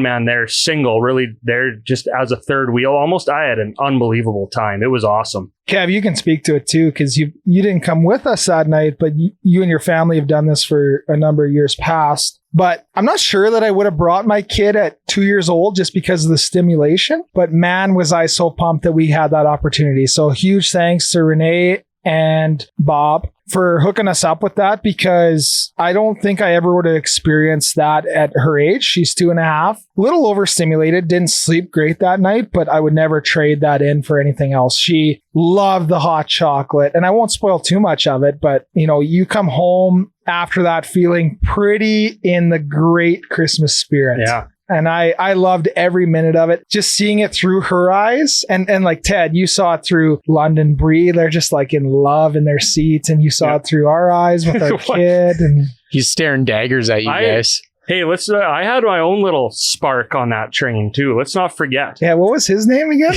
man there, single, really there just as a third wheel, almost, I had an unbelievable time. It was awesome. Kev, you can speak to it too, because you didn't come with us that night, but you and your family have done this for a number of years past. But I'm not sure that I would have brought my kid at 2 years old just because of the stimulation. But man, was I so pumped that we had that opportunity. So huge thanks to Renee and Bob for hooking us up with that, because I don't think I ever would have experienced that at her age. She's 2.5, a little overstimulated, didn't sleep great that night, but I would never trade that in for anything else. She loved the hot chocolate, and I won't spoil too much of it, but you know, you come home after that feeling pretty in the great Christmas spirit. Yeah. And I loved every minute of it. Just seeing it through her eyes. And like Ted, you saw it through London Bree. They're just like in love in their seats. And you saw it through our eyes with our kid. And He's staring daggers at you guys. Hey, let's. I had my own little spark on that train too. Let's not forget. yeah, what was his name again?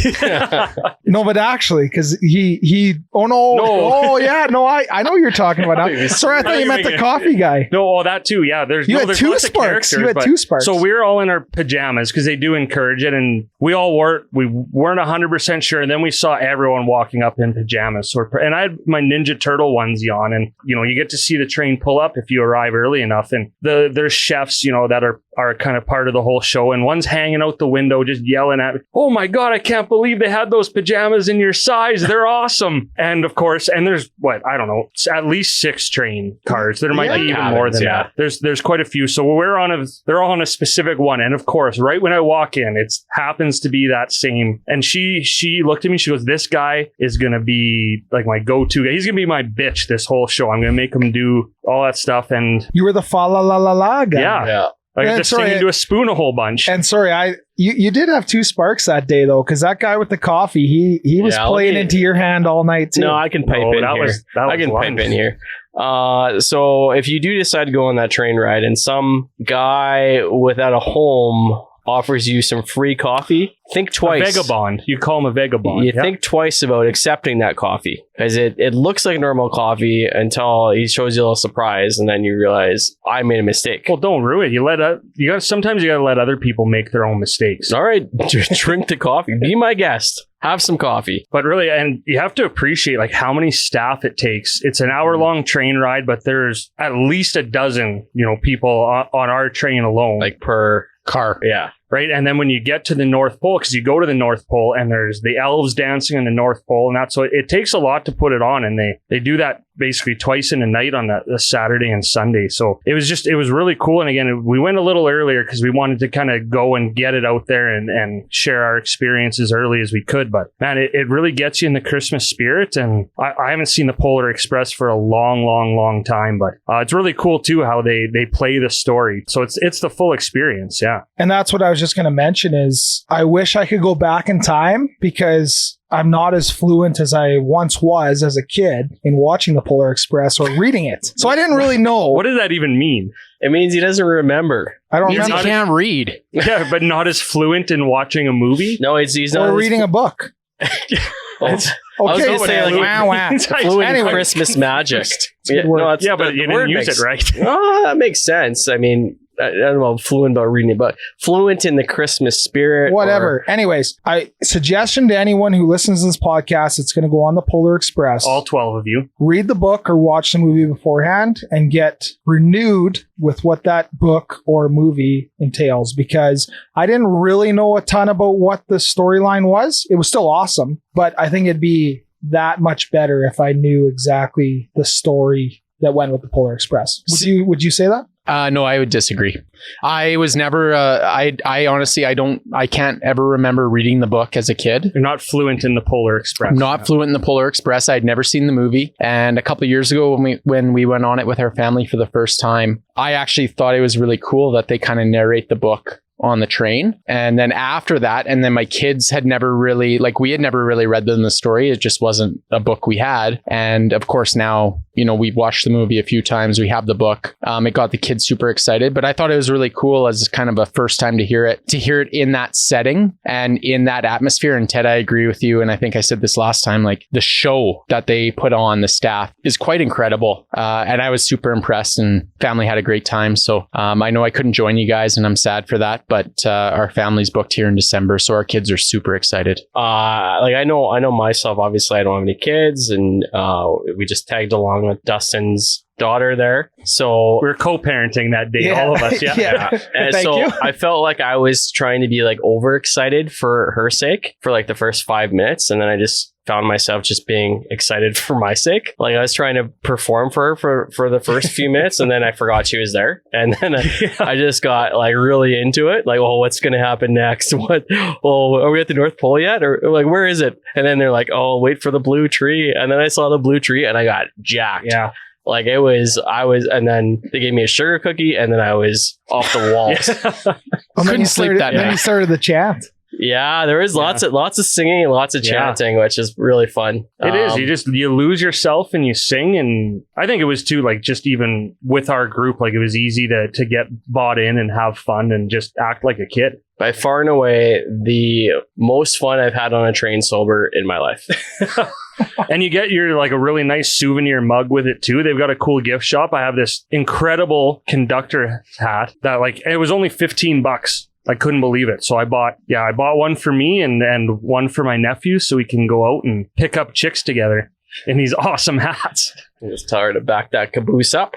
No, but actually, because he. Oh no! Oh yeah, no, I know what you're talking about now. Sorry, I thought you meant the coffee guy. No, that too. Yeah, there's You had there's two lots of sparks. You characters, had but- two sparks. So we were all in our pajamas because they do encourage it, and we weren't 100% sure. And then we saw everyone walking up in pajamas. And I had my Ninja Turtle onesie on, and you get to see the train pull up if you arrive early enough. And there's chefs, that are kind of part of the whole show, and one's hanging out the window just yelling at me, "Oh my god, I can't believe they had those pajamas in your size, they're awesome." And of course, and there's I don't know, at least 6 train cars. There might be even more than that. There's quite a few. So they're all on a specific one, and of course right when I walk in, it happens to be that same. And she looked at me, she goes, "This guy is gonna be like my go-to guy. He's gonna be my bitch this whole show. I'm gonna make him do all that stuff." And you were the fa la la la la guy. yeah. Like And just sorry, sing into a spoon a whole bunch. And sorry, you did have 2 sparks that day though, because that guy with the coffee, he was playing into your hand all night too. No, I can pipe in here. I can pipe in here. So if you do decide to go on that train ride and some guy without a home offers you some free coffee, think twice. A vagabond. You call him a vagabond. You think twice about accepting that coffee, because it looks like normal coffee until he shows you a little surprise, and then you realize I made a mistake. Well, don't ruin it. Sometimes you gotta let other people make their own mistakes. All right, drink the coffee. Be my guest. Have some coffee. But really, and you have to appreciate like how many staff it takes. It's an hour-long train ride, but there's at least a dozen, people on our train alone. Like per car. Yeah. Right. And then when you get to the North Pole, because you go to the North Pole and there's the elves dancing in the North Pole, and that's so it takes a lot to put it on. And they do that basically twice in a night on the Saturday and Sunday. So it was really cool. And again, we went a little earlier because we wanted to kind of go and get it out there and share our experiences early as we could. But man, it really gets you in the Christmas spirit. And I haven't seen the Polar Express for a long, long, long time. But it's really cool too how they play the story. So it's the full experience. Yeah. And that's what I was just going to mention is I wish I could go back in time, because I'm not as fluent as I once was as a kid in watching the Polar Express or reading it. So I didn't really know. What does that even mean? It means he doesn't remember. I don't Means remember. he can't read. Yeah, but not as fluent in watching a movie. No, he's not. Or reading a book. I was going to say like wow, wow. fluent Anyway. Christmas magic. good word. that's- Yeah, but the you word didn't use makes- it right. Oh, that makes sense. I mean, I don't know, fluent about reading it, but fluent in the Christmas spirit. Whatever. Anyways, suggestion to anyone who listens to this podcast, it's going to go on the Polar Express. All 12 of you. Read the book or watch the movie beforehand and get renewed with what that book or movie entails, because I didn't really know a ton about what the storyline was. It was still awesome, but I think it'd be that much better if I knew exactly the story that went with the Polar Express. Would you say that? No, I would disagree. I was never, I honestly, I can't ever remember reading the book as a kid. You're not fluent in the Polar Express. I'm not fluent in the Polar Express. I'd never seen the movie. And a couple of years ago when we went on it with our family for the first time, I actually thought it was really cool that they kind of narrate the book on the train. And then after that, and then my kids had never really, we had never really read them the story. It just wasn't a book we had. And of course now, we've watched the movie a few times. We have the book. It got the kids super excited, but I thought it was really cool as kind of a first time to hear it in that setting and in that atmosphere. And Ted, I agree with you. And I think I said this last time, the show that they put on, the staff is quite incredible. And I was super impressed, and family had a great time. So I know I couldn't join you guys, and I'm sad for that. But our family's booked here in December, so our kids are super excited. I know myself. Obviously, I don't have any kids, and we just tagged along with Dustin's daughter there. So we're co-parenting that day, all of us. Yeah. And Thank so you. I felt like I was trying to be overexcited for her sake for the first 5 minutes, and then I just found myself just being excited for my sake. I was trying to perform for her for the first few minutes, and then I forgot she was there, and then I just got really into it. What's going to happen next? Are we at the North Pole yet? Or where is it? And then they're like, oh, wait for the blue tree. And then I saw the blue tree and I got jacked. Yeah. Like and then they gave me a sugar cookie, and then I was off the walls. Couldn't sleep that Then night. you started the chant. Yeah, there was lots of singing, and lots of chanting, which is really fun. It is. You lose yourself and you sing. And I think it was too, like, just even with our group, like, it was easy to get bought in and have fun and just act like a kid. By far and away the most fun I've had on a train sober in my life. And you get your, like, a really nice souvenir mug with it too. They've got a cool gift shop. I have this incredible conductor hat that, like, it was only $15. I couldn't believe it. So I bought one for me and one for my nephew so we can go out and pick up chicks together in these awesome hats. I just tell her to back that caboose up.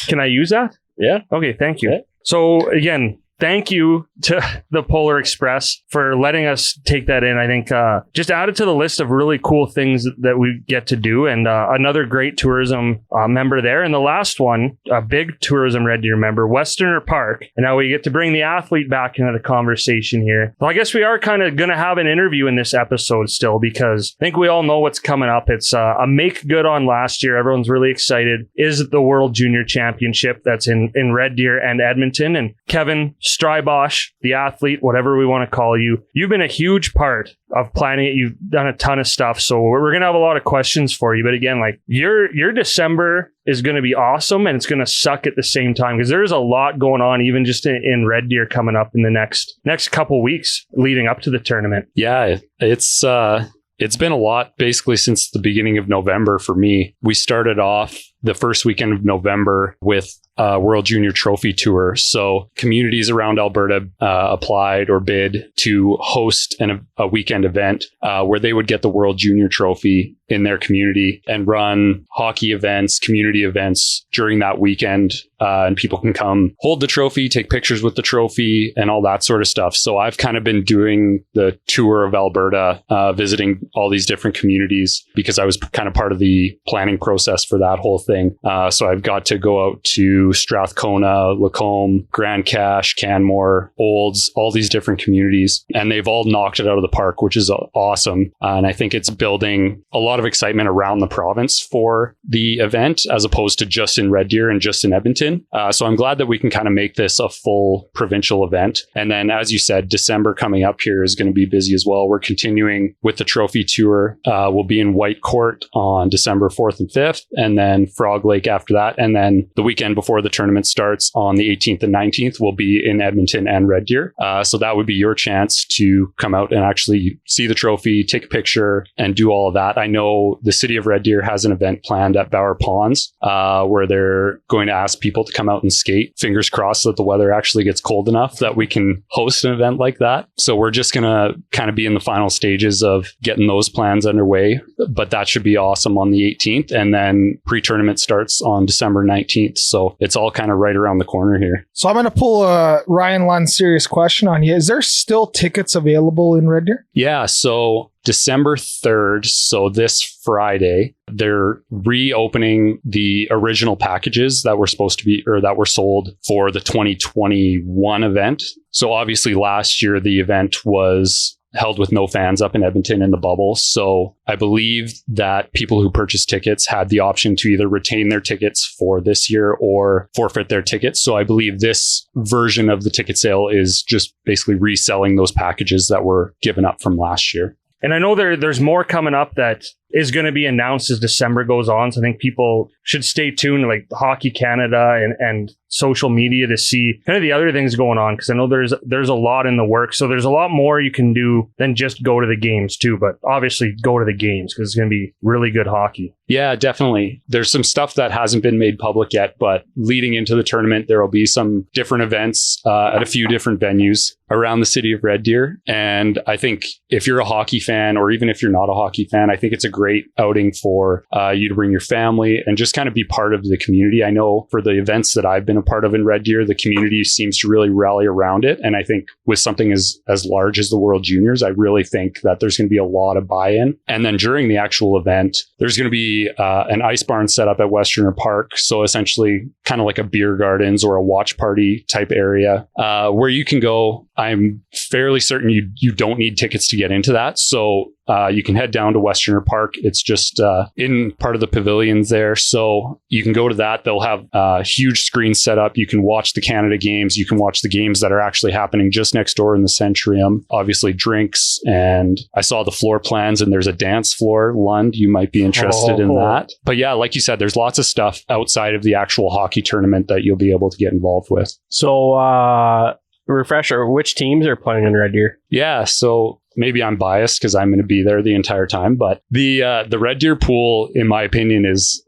Can I use that? Yeah. Okay, thank you. Yeah. So again, thank you to the Polar Express for letting us take that in. I think just add it to the list of really cool things that we get to do. And another great tourism member there. And the last one, a big tourism Red Deer member, Westerner Park. And now we get to bring the athlete back into the conversation here. Well, I guess we are kind of going to have an interview in this episode still, because I think we all know what's coming up. It's a make good on last year. Everyone's really excited. Is the World Junior Championship that's in Red Deer and Edmonton. And Kevin Strybosch, the athlete, whatever we want to call you, you've been a huge part of planning it. You've done a ton of stuff. So we're going to have a lot of questions for you. But again, like, your December is going to be awesome, and it's going to suck at the same time, because there's a lot going on, even just in Red Deer coming up in the next couple weeks leading up to the tournament. Yeah, it's been a lot basically since the beginning of November for me. We started off the first weekend of November with World Junior Trophy Tour. So communities around Alberta applied or bid to host a weekend event where they would get the World Junior Trophy in their community and run hockey events, community events during that weekend. And people can come hold the trophy, take pictures with the trophy, and all that sort of stuff. So I've kind of been doing the tour of Alberta, visiting all these different communities, because I was kind of part of the planning process for that whole thing. So I've got to go out to Strathcona, Lacombe, Grand Cache, Canmore, Olds, all these different communities. And they've all knocked it out of the park, which is awesome. And I think it's building a lot of excitement around the province for the event, as opposed to just in Red Deer and just in Edmonton. So I'm glad that we can kind of make this a full provincial event. And then, as you said, December coming up here is going to be busy as well. We're continuing with the trophy tour. We'll be in White Court on December 4th and 5th, and then Frog Lake after that. And then the weekend before the tournament starts on the 18th and 19th, we'll be in Edmonton and Red Deer. So that would be your chance to come out and actually see the trophy, take a picture, and do all of that. I know the city of Red Deer has an event planned at Bower Ponds where they're going to ask people to come out and skate. Fingers crossed that the weather actually gets cold enough that we can host an event like that. So we're just going to kind of be in the final stages of getting those plans underway. But that should be awesome on the 18th. And then pre-tournament starts on December 19th. So it's all kind of right around the corner here. So I'm going to pull a Ryan Lund serious question on you. Is there still tickets available in Red Deer? Yeah. So December 3rd, so this Friday, they're reopening the original packages that were supposed to be, or that were sold for the 2021 event. So obviously last year, the event was held with no fans up in Edmonton in the bubble. So I believe that people who purchased tickets had the option to either retain their tickets for this year or forfeit their tickets. So I believe this version of the ticket sale is just basically reselling those packages that were given up from last year. And I know there's more coming up that is going to be announced as December goes on. So I think people should stay tuned, like Hockey Canada and social media, to see kind of the other things going on. Because I know there's a lot in the works. So there's a lot more you can do than just go to the games too. But obviously go to the games, because it's going to be really good hockey. Yeah, definitely. There's some stuff that hasn't been made public yet, but leading into the tournament, there will be some different events at a few different venues around the city of Red Deer. And I think if you're a hockey fan, or even if you're not a hockey fan, I think it's a great outing for you to bring your family and just kind of be part of the community. I know for the events that I've been a part of in Red Deer, the community seems to really rally around it. And I think with something as large as the World Juniors, I really think that there's going to be a lot of buy-in. And then during the actual event, there's going to be an ice barn set up at Westerner Park. So essentially kind of like a beer gardens or a watch party type area where you can go I'm fairly certain you don't need tickets to get into that. So you can head down to Westerner Park. It's just in part of the pavilions there. So you can go to that. They'll have a huge screen set up. You can watch the Canada games. You can watch the games that are actually happening just next door in the Centrium. Obviously drinks. And I saw the floor plans and there's a dance floor. Lund, you might be interested in that. But yeah, like you said, there's lots of stuff outside of the actual hockey tournament that you'll be able to get involved with. So, refresher, which teams are playing in Red Deer? Yeah, so maybe I'm biased because I'm going to be there the entire time, but the Red Deer pool, in my opinion, is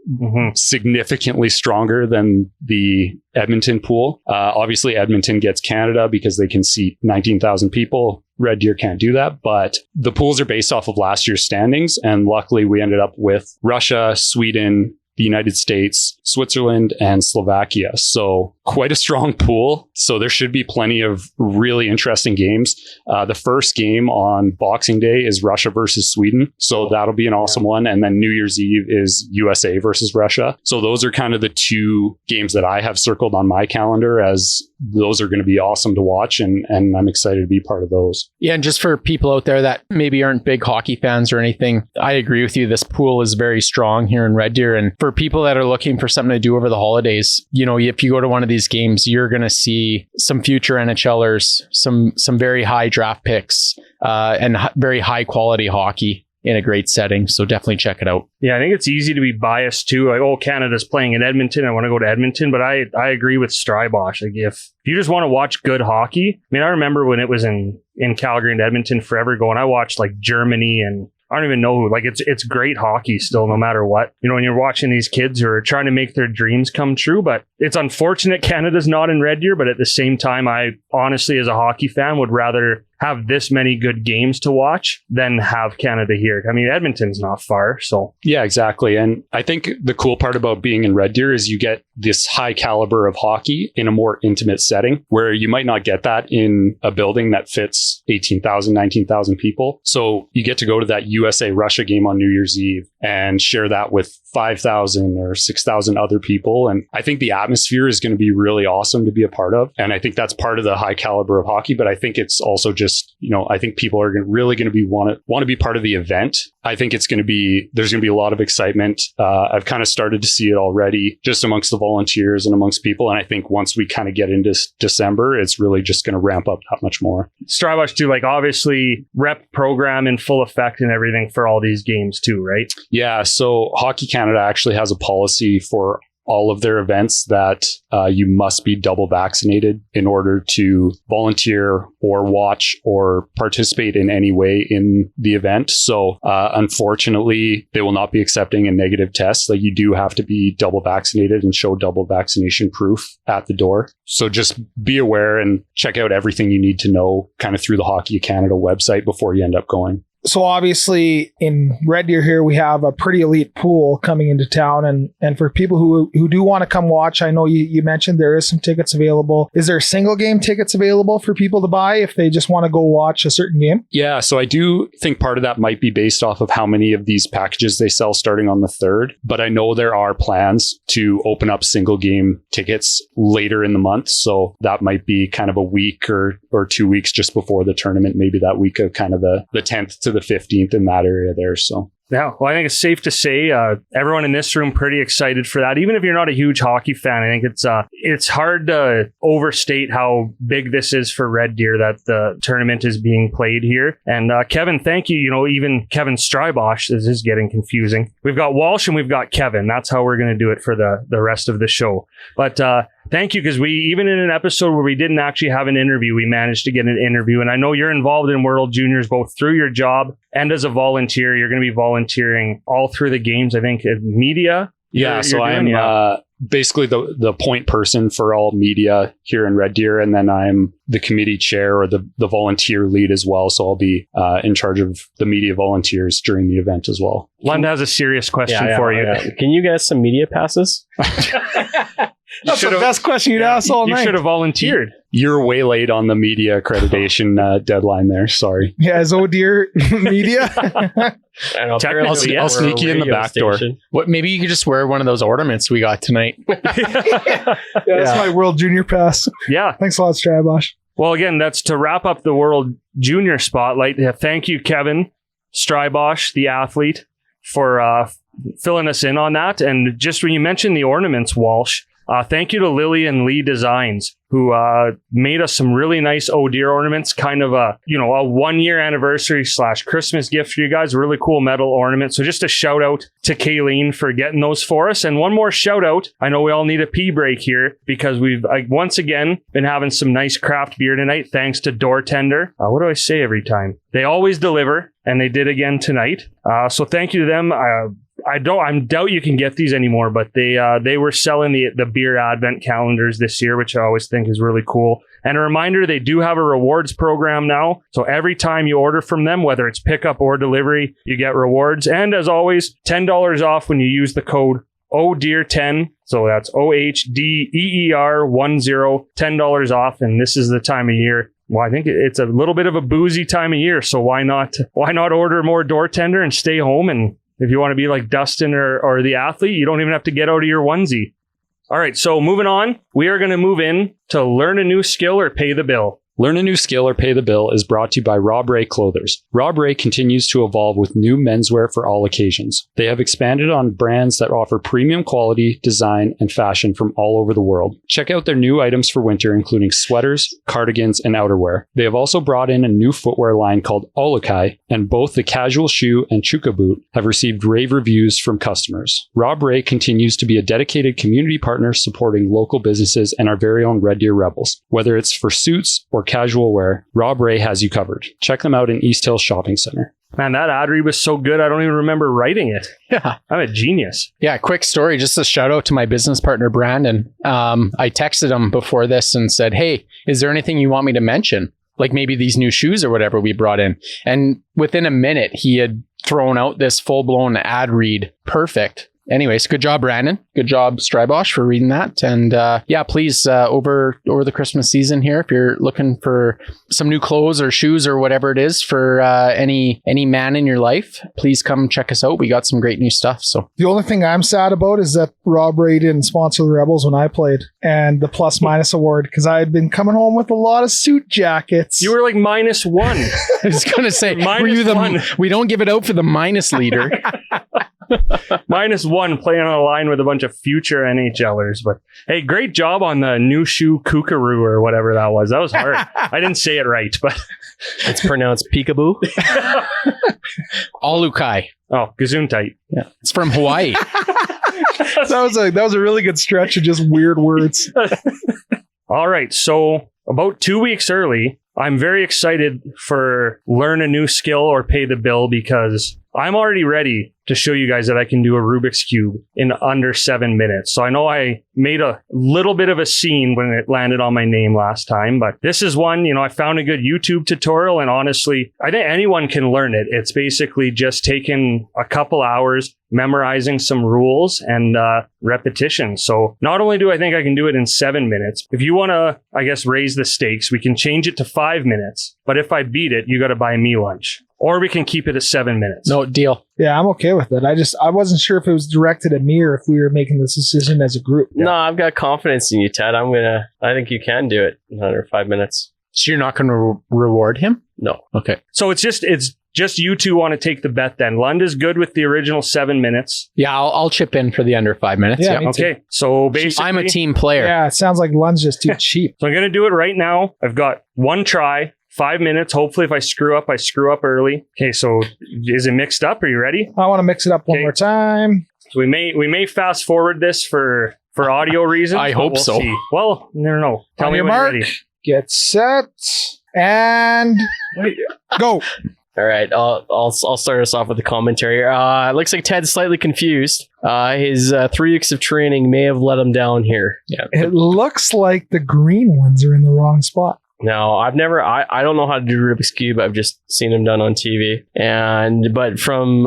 significantly stronger than the Edmonton pool. Obviously, Edmonton gets Canada because they can seat 19,000 people. Red Deer can't do that, but the pools are based off of last year's standings, and luckily we ended up with Russia, Sweden, the United States, Switzerland, and Slovakia. So quite a strong pool. So there should be plenty of really interesting games. The first game on Boxing Day is Russia versus Sweden. So that'll be an awesome one. And then New Year's Eve is USA versus Russia. So those are kind of the two games that I have circled on my calendar as those are going to be awesome to watch. And I'm excited to be part of those. Yeah, and just for people out there that maybe aren't big hockey fans or anything, I agree with you. This pool is very strong here in Red Deer. And for people that are looking for something to do over the holidays, you know, if you go to one of these games, you're going to see some future NHLers, some very high draft picks, and very high quality hockey in a great setting. So definitely check it out. Yeah, I think it's easy to be biased too. Like, oh, Canada's playing in Edmonton, I want to go to Edmonton. But I agree with Strybosch. Like, if you just want to watch good hockey, I mean, I remember when it was in Calgary and Edmonton forever ago, and I watched like Germany and I don't even know who. Like, it's great hockey still, no matter what. You know, when you're watching these kids who are trying to make their dreams come true, but it's unfortunate Canada's not in Red Deer. But at the same time, I honestly, as a hockey fan, would rather have this many good games to watch than have Canada here. I mean, Edmonton's not far, so. Yeah, exactly. And I think the cool part about being in Red Deer is you get this high caliber of hockey in a more intimate setting where you might not get that in a building that fits 18,000, 19,000 people. So you get to go to that USA-Russia game on New Year's Eve and share that with 5,000 or 6,000 other people. And I think the atmosphere is going to be really awesome to be a part of. And I think that's part of the high caliber of hockey. But I think it's also just, you know, I think people are really going to be want to be part of the event. I think there's going to be a lot of excitement. I've kind of started to see it already just amongst the volunteers and amongst people. And I think once we kind of get into December, it's really just going to ramp up that much more. Strybosch too, like obviously rep program in full effect and everything for all these games too, right? Yeah. So Hockey Canada actually has a policy for all of their events that you must be double vaccinated in order to volunteer or watch or participate in any way in the event. So unfortunately, they will not be accepting a negative test. Like, you do have to be double vaccinated and show double vaccination proof at the door. So just be aware and check out everything you need to know kind of through the Hockey Canada website before you end up going. So obviously in Red Deer here, we have a pretty elite pool coming into town. And for people who do want to come watch, I know you mentioned there is some tickets available. Is there single game tickets available for people to buy if they just want to go watch a certain game? Yeah, so I do think part of that might be based off of how many of these packages they sell starting on the 3rd. But I know there are plans to open up single game tickets later in the month. So that might be kind of a week or 2 weeks just before the tournament, maybe that week of kind of the 10th to the 15th in that area there. So yeah, well, I think it's safe to say everyone in this room pretty excited for that. Even if you're not a huge hockey fan, I think it's hard to overstate how big this is for Red Deer that the tournament is being played here. And Kevin, thank you. You know, even Kevin Strybosch, this is getting confusing. We've got Walsh and we've got Kevin. That's how we're going to do it for the rest of the show. But thank you, because we, even in an episode where we didn't actually have an interview, we managed to get an interview. And I know you're involved in World Juniors both through your job and as a volunteer. You're going to be volunteering all through the games, I think, media. Yeah, so I'm basically the point person for all media here in Red Deer, and then I'm the committee chair or the volunteer lead as well. So I'll be in charge of the media volunteers during the event as well. Lund has a serious question for you. Yeah. Can you get some media passes? That's the best question you'd ask all night. You should have volunteered. You're way late on the media accreditation deadline there. Sorry. Yeah, is Deer media? I'll sneak you in the back door. What? Maybe you could just wear one of those ornaments we got tonight. That's my World Junior pass. Yeah. Thanks a lot, Strybosch. Well, again, that's to wrap up the World Junior Spotlight. Thank you, Kevin Strybosch, the athlete, for filling us in on that. And just when you mentioned the ornaments, Walsh, thank you to Lily and Lee Designs, who made us some really nice Oh Deer ornaments, kind of a 1-year anniversary / Christmas gift for you guys. Really cool metal ornament. So just a shout out to Kayleen for getting those for us. And one more shout out. I know we all need a pee break here because we've once again been having some nice craft beer tonight, thanks to Door Tender. What do I say every time? They always deliver, and they did again tonight. So thank you to them. I doubt you can get these anymore, but they were selling the beer advent calendars this year, which I always think is really cool. And a reminder, they do have a rewards program now. So every time you order from them, whether it's pickup or delivery, you get rewards. And as always, $10 off when you use the code OHDEER10. So that's OHDEER10, $10 off. And this is the time of year. Well, I think it's a little bit of a boozy time of year. So why not order more Door Tender and stay home? And if you want to be like Dustin or the athlete, you don't even have to get out of your onesie. All right, so moving on, we are going to move in to learn a new skill or pay the bill. Learn a new skill or pay the bill is brought to you by Rob Ray Clothers. Rob Ray continues to evolve with new menswear for all occasions. They have expanded on brands that offer premium quality, design, and fashion from all over the world. Check out their new items for winter, including sweaters, cardigans, and outerwear. They have also brought in a new footwear line called Olukai, and both the casual shoe and Chuka boot have received rave reviews from customers. Rob Ray continues to be a dedicated community partner supporting local businesses and our very own Red Deer Rebels. Whether it's for suits or casual wear, Rob Ray has you covered. Check them out in East Hills Shopping Center. Man, that ad read was so good, I don't even remember writing it. Yeah. I'm a genius. Yeah, quick story. Just a shout out to my business partner, Brandon. I texted him before this and said, hey, is there anything you want me to mention? Like maybe these new shoes or whatever we brought in. And within a minute, he had thrown out this full-blown ad read. Perfect. Anyways, good job, Brandon. Good job, Strybosch, for reading that. And please, over the Christmas season here, if you're looking for some new clothes or shoes or whatever it is for any man in your life, please come check us out. We got some great new stuff. So The only thing I'm sad about is that Rob Ray didn't sponsor the Rebels when I played, and the plus minus award, because I had been coming home with a lot of suit jackets. You were like -1. I was going to say, were you -1. we don't give it out for the minus leader. -1 playing on a line with a bunch of future NHLers. But hey, great job on the new shoe kookaroo or whatever that was. That was hard. I didn't say it right, but It's pronounced peekaboo. Olukai. oh, gesundheit. Yeah, it's from Hawaii. That was a really good stretch of just weird words. All right, so about 2 weeks early, I'm very excited for learn a new skill or pay the bill, because I'm already ready to show you guys that I can do a Rubik's Cube in under 7 minutes. So I know I made a little bit of a scene when it landed on my name last time, but this is one, I found a good YouTube tutorial, and honestly, I think anyone can learn it. It's basically just taking a couple hours, memorizing some rules and repetition. So not only do I think I can do it in 7 minutes, if you want to, I guess, raise the stakes, we can change it to 5 minutes. But if I beat it, you got to buy me lunch. Or we can keep it at 7 minutes. No deal. Yeah, I'm okay with it. I wasn't sure if it was directed at me or if we were making this decision as a group. No, I've got confidence in you, Ted. I think you can do it in under 5 minutes. So you're not going to reward him? No. Okay. So it's just you two want to take the bet then. Lund is good with the original 7 minutes. Yeah, I'll chip in for the under 5 minutes. Yeah, Yeah. me too. Okay. So basically, I'm a team player. Yeah, it sounds like Lund's just too cheap. So I'm going to do it right now. I've got one try, 5 minutes. Hopefully if I screw up early. Okay, so is it mixed up? Are you ready? I want to mix it up one Okay. more time. So we may fast forward this for audio reasons. I but hope we'll so. see. Well, never know. Tell On me your when mark. you're ready. Get set and go. All right, I'll start us off with the commentary. It looks like Ted's slightly confused. His 3 weeks of training may have let him down here. Yeah. It looks like the green ones are in the wrong spot. Now, I don't know how to do Rubik's Cube. I've just seen him done on TV. But from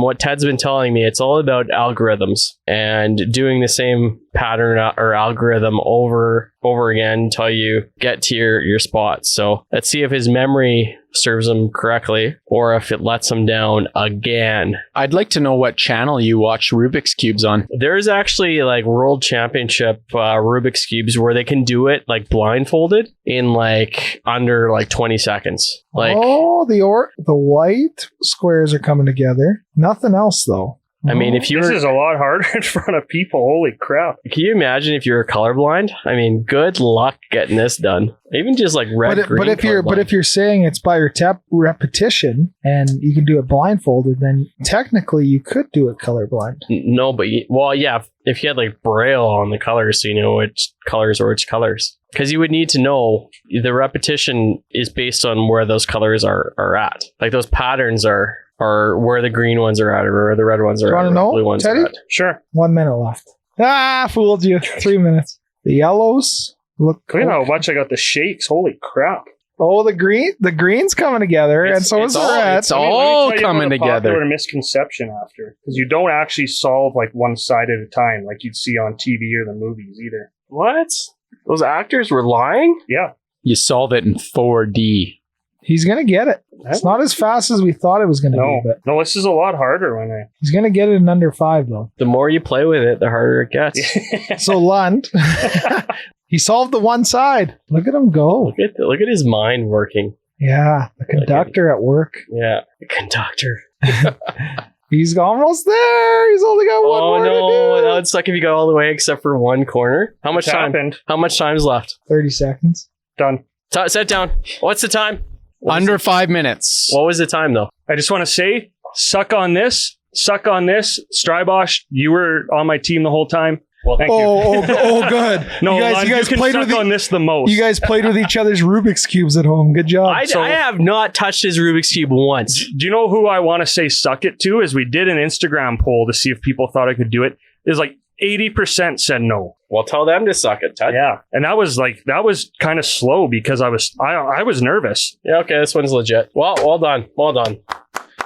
what Ted's been telling me, it's all about algorithms and doing the same pattern or algorithm over again until you get to your spot. So let's see if his memory serves him correctly or if it lets him down again. I'd like to know what channel you watch Rubik's Cubes on. There's actually like world championship Rubik's Cubes where they can do it like blindfolded in like under like 20 seconds. Like, oh, the white squares are coming together. Nothing else though. I mean, if you This is a lot harder in front of people. Holy crap. can you imagine if you're colorblind? I mean, good luck getting this done. Even just like red, green. But if you're saying it's by your repetition and you can do it blindfolded, then technically you could do it colorblind. No, but yeah, if you had like braille on the colors, so you know which colors are which colors. Because you would need to know the repetition is based on where those colors are at. Like those patterns are where the green ones are at or where the red ones are at. Want to or know, blue ones Teddy? are at. Sure. 1 minute left. Fooled you. 3 minutes. The yellows look. Look at how much I got the shakes. Holy crap. Oh, the green's coming together, and so is the red. It's all Let me tell you coming about a popular together. misconception after, because you don't actually solve like one side at a time like you'd see on TV or the movies either. What? Those actors were lying? Yeah. You solve it in 4D. He's gonna get it. It's not as fast as we thought it was gonna No, be, but no, this is a lot harder when he's gonna get it in under 5 though. The more you play with it, the harder it gets. I. So Lund, he solved the one side. Look at him go. Look at his mind working. Yeah, the conductor at work. Yeah, the conductor. He's almost there. He's only got one more Oh to no, do. that would suck if you got all the way except for one corner. How much time? happened? How much time's left? 30 seconds. Done. Sit down. What's the time? Under 5 minutes. What was the time though? I just want to say, suck on this. Strybosch, you were on my team the whole time. Well, Thank you. Oh, good. No, you Lon, guys can played suck with on this the most. You guys played with each other's Rubik's cubes at home. Good job. I have not touched his Rubik's Cube once. Do you know who I want to say suck it to? Is we did an Instagram poll to see if people thought I could do it. Is like 80% said no. Well, tell them to suck it, Ted. Yeah, and that was kind of slow because I was nervous. Yeah, okay, this one's legit. Well done.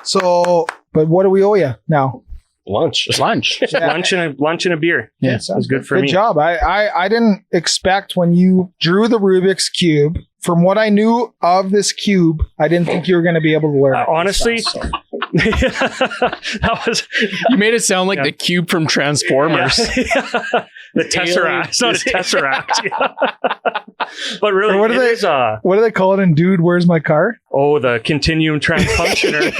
So, but what do we owe you now? Lunch. Yeah. Lunch and a beer. Yeah, It was good for me. Good job. I didn't expect when you drew the Rubik's Cube, from what I knew of this cube, I didn't think you were going to be able to learn it. Honestly, So, that was You made it sound like the cube from Transformers. the Tesseract. It's not a Tesseract. But really, Or what do they call it in Dude, Where's My Car? the continuum transfunctioner.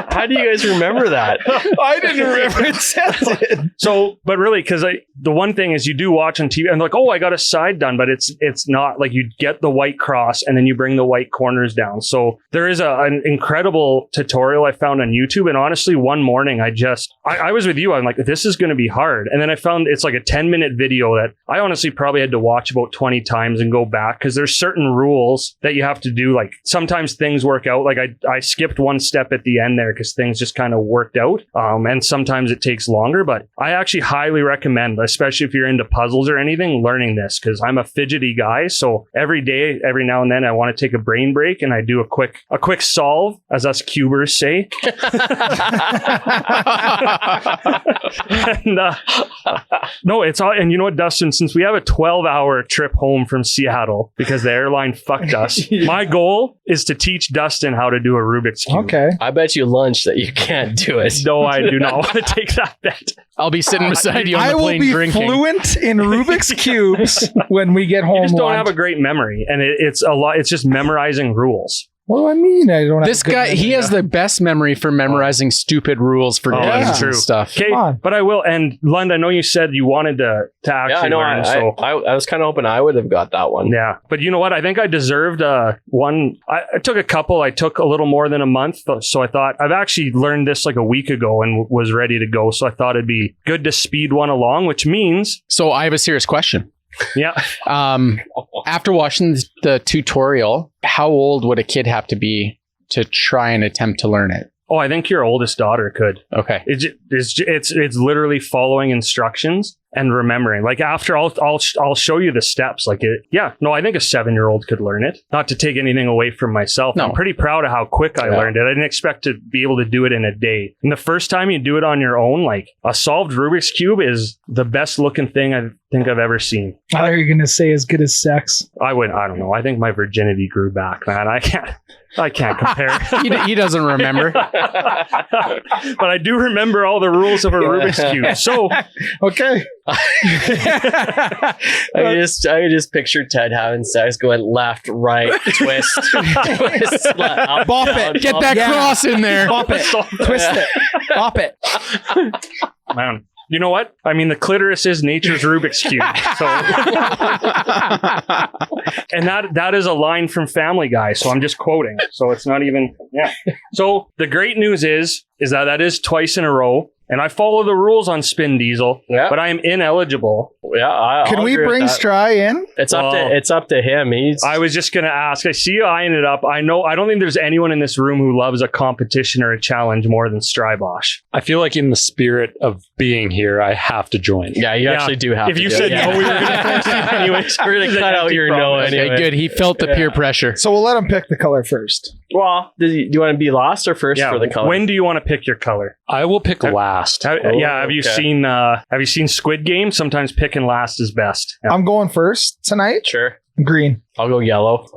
How do you guys remember that? I didn't remember it says it. So, but really, because the one thing is you do watch on TV and like, oh, I got a side done, but it's not like you get the white cross and then you bring the white corners down. So there is an incredible tutorial I found on YouTube. And honestly, one morning I was with you. I'm like, this is going to be hard. And then I found it's like a 10-minute video that I honestly probably had to watch about 20 times and go back because there's certain rules that you have to do. Like sometimes things work out. Like I skipped one step at the end there because things just kind of worked out. And sometimes it takes longer, but I actually highly recommend, especially if you're into puzzles or anything, learning this because I'm a fidgety guy. So every day, every now and then, I want to take a brain break and I do a quick solve, as us cubers say. And no, it's all. And you know what, Dustin? Since we have a 12-hour trip home from Seattle because the airline fucked us, my goal is to teach Dustin how to do a Rubik's Cube. Okay. I bet you lunch that you can't do it. No, I do not want to take that bet. I'll be sitting beside you on I the will plane be drinking. fluent in Rubik's cubes when we get home. You just don't Lund. have a great memory, and it's a lot. It's just memorizing rules. What do I mean? I don't have This a good guy, he memory? has the best memory for memorizing stupid rules for Oh, games that's true. and stuff. Okay, Come on. but I will. And Lund, I know you said you wanted to actually Yeah, I know. learn. So I was kind of hoping I would have got that one. yeah, but you know what? I think I deserved one. I took a couple. I took a little more than a month. So I thought I've actually learned this like a week ago and was ready to go. So I thought it'd be good to speed one along, which means, So I have a serious question. yeah, After watching the tutorial, how old would a kid have to be to try and attempt to learn it? oh, I think your oldest daughter could. Okay. It's literally following instructions and remembering. Like after I'll show you the steps. Like I think a 7-year-old could learn it. Not to take anything away from myself. No. I'm pretty proud of how quick I learned it. I didn't expect to be able to do it in a day. And the first time you do it on your own, like a solved Rubik's Cube is the best looking thing I think I've ever seen. I thought you were going to say as good as sex. I don't know. I think my virginity grew back, man. I can't compare. He doesn't remember. But I do remember all the rules of a Rubik's Cube. So, Okay. I just picture Ted having sex, going left, right, twist, twist, up, Bop down, it. Get up, that down. cross in there. Bop it. Twist it. Bop it. man, you know what? I mean, the clitoris is nature's Rubik's Cube. So, and that is a line from Family Guy. So I'm just quoting. So it's not even, yeah. So the great news is that is twice in a row. And I follow the rules on Spin Diesel, but I am ineligible. Yeah, Can we bring Stry in? It's up to him. I was just gonna ask. I see you eyeing it up. I don't think there's anyone in this room who loves a competition or a challenge more than Strybosch. I feel like in the spirit of being here, I have to join. Yeah, you actually do have If to. you do said it. no, we were gonna force you anyways. We're gonna cut out your no anyway. Okay, good. He felt the peer pressure. So we'll let him pick the color first. Well, do you want to be last or first for the color? When do you want to pick your color? I will pick last. Have you seen Squid Game? Sometimes picking last is best. Yeah. I'm going first tonight. Sure. Green. I'll go yellow.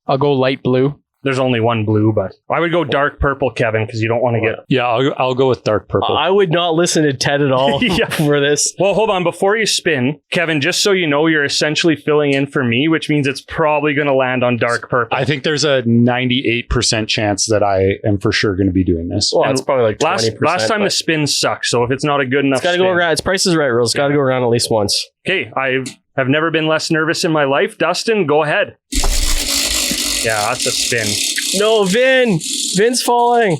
I'll go light blue. There's only one blue, but I would go dark purple, Kevin, because you don't want to get. Yeah, I'll go with dark purple. I would not listen to Ted at all for this. Well, hold on. Before you spin, Kevin, just so you know, you're essentially filling in for me, which means it's probably going to land on dark purple. I think there's a 98% chance that I am for sure going to be doing this. Well, it's probably like 20%. last time the spin sucked, so if it's not a good enough It's got to spin, go around. It's Price is Right rules. It's got to go around at least once. Okay, I have never been less nervous in my life. Dustin, go ahead. Yeah, that's a spin. No, Vin's falling.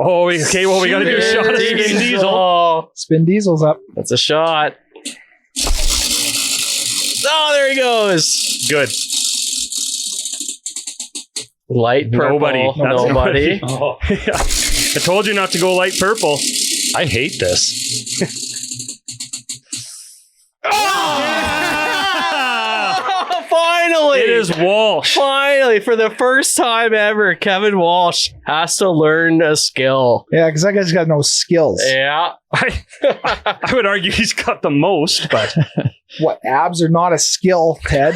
Oh, okay. Well, we got to do a shot of Spin Diesel. Oh, Spin Diesel's up. that's a shot. Oh, there he goes. Good. Light purple. Nobody. Nobody. Oh, yeah. I told you not to go light purple. I hate this. Finally. It is Walsh. Finally, for the first time ever, Kevin Walsh has to learn a skill. Yeah, because that guy's got no skills. Yeah. I would argue he's got the most, but What, abs are not a skill, Ted?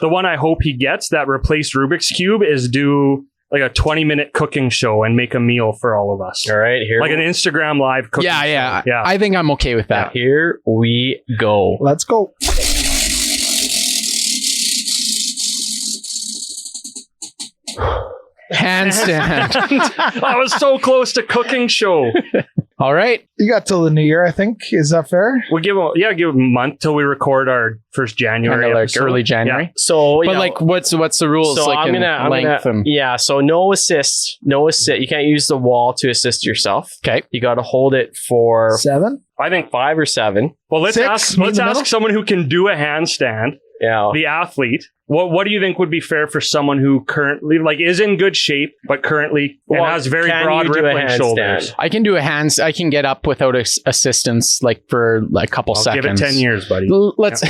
the one I hope he gets that replaced Rubik's Cube is do like a 20-minute cooking show and make a meal for all of us. All right, here Like an Instagram live cooking Yeah. show. Yeah. I think I'm okay with that. Here we go. Let's go. Handstand. I was so close to cooking show. All right. You got till the new year, I think. Is that fair? We'll give him a month till we record our first January Kind of like episode. early January. So, But like, what's the rules? so like I'm in gonna length and yeah. So no assist. You can't use the wall to assist yourself. okay. You got to hold it for 7? I think 5 or 7. Well, let's 6, ask meet in the middle? someone who can do a handstand, Yeah. the athlete. What do you think would be fair for someone who currently is in good shape but currently and Well, has very can broad you do a rippling handstand? shoulders? I can do a hands. I can get up without assistance, like for like a couple I'll seconds. give it 10 years, buddy. Let's.